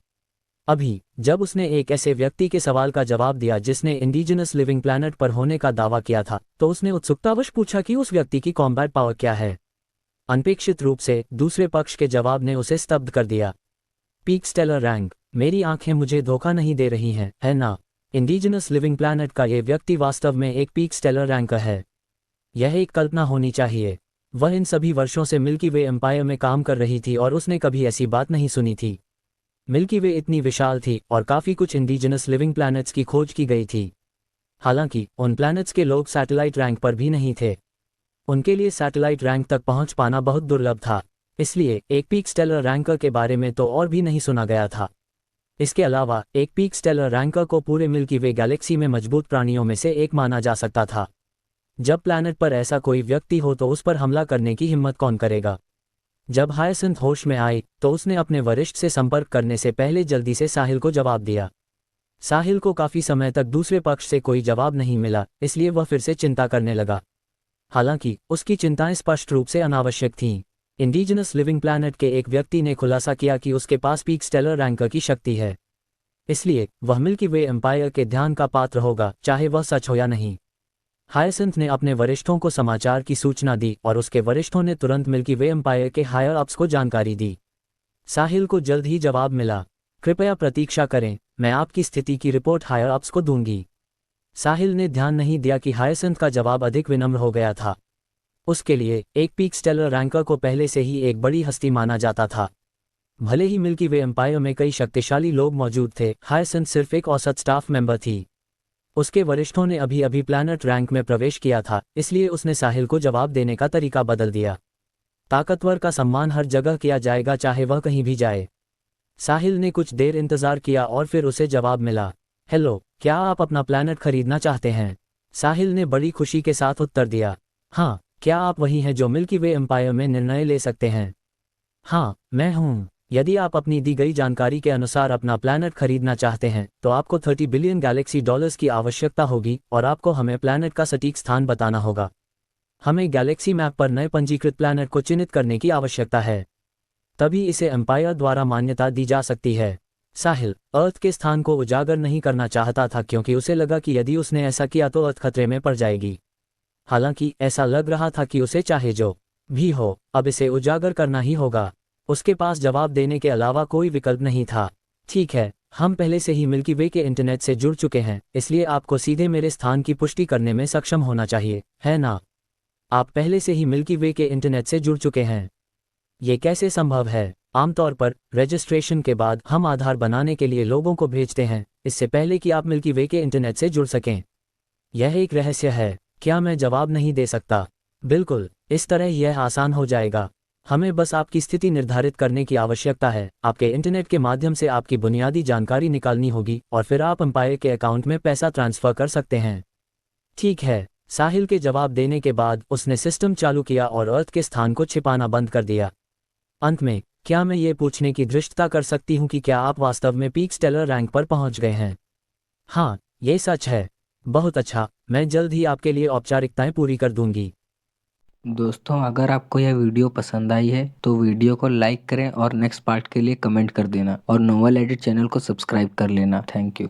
अभी जब उसने एक ऐसे व्यक्ति के सवाल का जवाब दिया जिसने इंडिजिनस लिविंग प्लैनेट पर होने का दावा किया था तो उसने उत्सुकतावश पूछा कि उस व्यक्ति की कॉम्बैट पावर क्या है। अनपेक्षित रूप से दूसरे पक्ष के जवाब ने उसे स्तब्ध कर दिया। Peak stellar rank. मेरी आंखें मुझे धोखा नहीं दे रही हैं, है ना? इंडिजिनस लिविंग प्लैनेट का ये व्यक्ति वास्तव में एक पीक स्टेलर रैंकर है। यह एक कल्पना होनी चाहिए। वह इन सभी वर्षों से मिल्की वे एम्पायर में काम कर रही थी और उसने कभी ऐसी बात नहीं सुनी थी। मिल्की वे इतनी विशाल थी और काफ़ी कुछ इंडिजिनस लिविंग प्लैनेट्स की खोज की गई थी। हालांकि उन प्लैनेट्स के लोग सैटेलाइट रैंक पर भी नहीं थे। उनके लिए सैटेलाइट रैंक तक पहुंच पाना बहुत दुर्लभ था, इसलिए एक पीक स्टेलर रैंकर के बारे में तो और भी नहीं सुना गया था। इसके अलावा एक पीक स्टेलर रैंकर को पूरे मिल्की वे गैलेक्सी में मजबूत प्राणियों में से एक माना जा सकता था। जब प्लैनेट पर ऐसा कोई व्यक्ति हो तो उस पर हमला करने की हिम्मत कौन करेगा? जब हायसिंथ होश में आई तो उसने अपने वरिष्ठ से संपर्क करने से पहले जल्दी से साहिल को जवाब दिया। साहिल को काफ़ी समय तक दूसरे पक्ष से कोई जवाब नहीं मिला, इसलिए वह फिर से चिंता करने लगा। हालांकि उसकी चिंताएं स्पष्ट रूप से अनावश्यक थीं। इंडिजिनस लिविंग प्लैनेट के एक व्यक्ति ने खुलासा किया कि उसके पास पीक स्टेलर रैंकर की शक्ति है, इसलिए वह मिल्की वे एम्पायर के ध्यान का पात्र होगा, चाहे वह सच हो या नहीं। हायसिंथ ने अपने वरिष्ठों को समाचार की सूचना दी और उसके वरिष्ठों ने तुरंत मिल्की वे एम्पायर के हायर अप्स को जानकारी दी। साहिल को जल्द ही जवाब मिला, कृपया प्रतीक्षा करें, मैं आपकी स्थिति की रिपोर्ट हायर अप्स को दूंगी। साहिल ने ध्यान नहीं दिया कि हायसिंथ का जवाब अधिक विनम्र हो गया था। उसके लिए एक पीक स्टेलर रैंकर को पहले से ही एक बड़ी हस्ती माना जाता था। भले ही मिल्की वे एम्पायर में कई शक्तिशाली लोग मौजूद थे, हायसिंथ सिर्फ एक औसत स्टाफ मेंबर थी। उसके वरिष्ठों ने अभी अभी प्लैनेट रैंक में प्रवेश किया था, इसलिए उसने साहिल को जवाब देने का तरीका बदल दिया। ताकतवर का सम्मान हर जगह किया जाएगा, चाहे वह कहीं भी जाए। साहिल ने कुछ देर इंतजार किया और फिर उसे जवाब मिला, हेलो, क्या आप अपना प्लैनेट खरीदना चाहते हैं? साहिल ने बड़ी खुशी के साथ उत्तर दिया, हाँ। क्या आप वही हैं जो मिल्की वे एम्पायर में निर्णय ले सकते हैं? हाँ, मैं हूँ। यदि आप अपनी दी गई जानकारी के अनुसार अपना प्लैनेट खरीदना चाहते हैं तो आपको 30 बिलियन गैलेक्सी डॉलर्स की आवश्यकता होगी और आपको हमें प्लैनेट का सटीक स्थान बताना होगा। हमें गैलेक्सी मैप पर नए पंजीकृत प्लैनेट को चिन्हित करने की आवश्यकता है, तभी इसे एम्पायर द्वारा मान्यता दी जा सकती है। साहिल अर्थ के स्थान को उजागर नहीं करना चाहता था क्योंकि उसे लगा कि यदि उसने ऐसा किया तो अर्थ खतरे में पड़ जाएगी। हालांकि ऐसा लग रहा था कि उसे चाहे जो भी हो, अब इसे उजागर करना ही होगा। उसके पास जवाब देने के अलावा कोई विकल्प नहीं था। ठीक है, हम पहले से ही मिल्की वे के इंटरनेट से जुड़ चुके हैं, इसलिए आपको सीधे मेरे स्थान की पुष्टि करने में सक्षम होना चाहिए, है ना? आप पहले से ही मिल्की वे के इंटरनेट से जुड़ चुके हैं। ये कैसे संभव है? आमतौर पर रजिस्ट्रेशन के बाद हम आधार बनाने के लिए लोगों को भेजते हैं, इससे पहले कि आप मिल्की वे के इंटरनेट से जुड़ सकें। यह एक रहस्य है। क्या मैं जवाब नहीं दे सकता? बिल्कुल, इस तरह यह आसान हो जाएगा। हमें बस आपकी स्थिति निर्धारित करने की आवश्यकता है। आपके इंटरनेट के माध्यम से आपकी बुनियादी जानकारी निकालनी होगी और फिर आप एम्पायर के अकाउंट में पैसा ट्रांसफर कर सकते हैं। ठीक है, साहिल के जवाब देने के बाद उसने सिस्टम चालू किया और अर्थ के स्थान को छिपाना बंद कर दिया। अंत में, क्या मैं ये पूछने की धृष्टता कर सकती हूँ कि क्या आप वास्तव में पीक स्टेलर रैंक पर पहुँच गए हैं? हाँ, ये सच है। बहुत अच्छा, मैं जल्द ही आपके लिए औपचारिकताएं पूरी कर दूंगी। दोस्तों, अगर आपको यह वीडियो पसंद आई है तो वीडियो को लाइक करें और नेक्स्ट पार्ट के लिए कमेंट कर देना और नोवेल एडिट चैनल को सब्सक्राइब कर लेना। Thank you.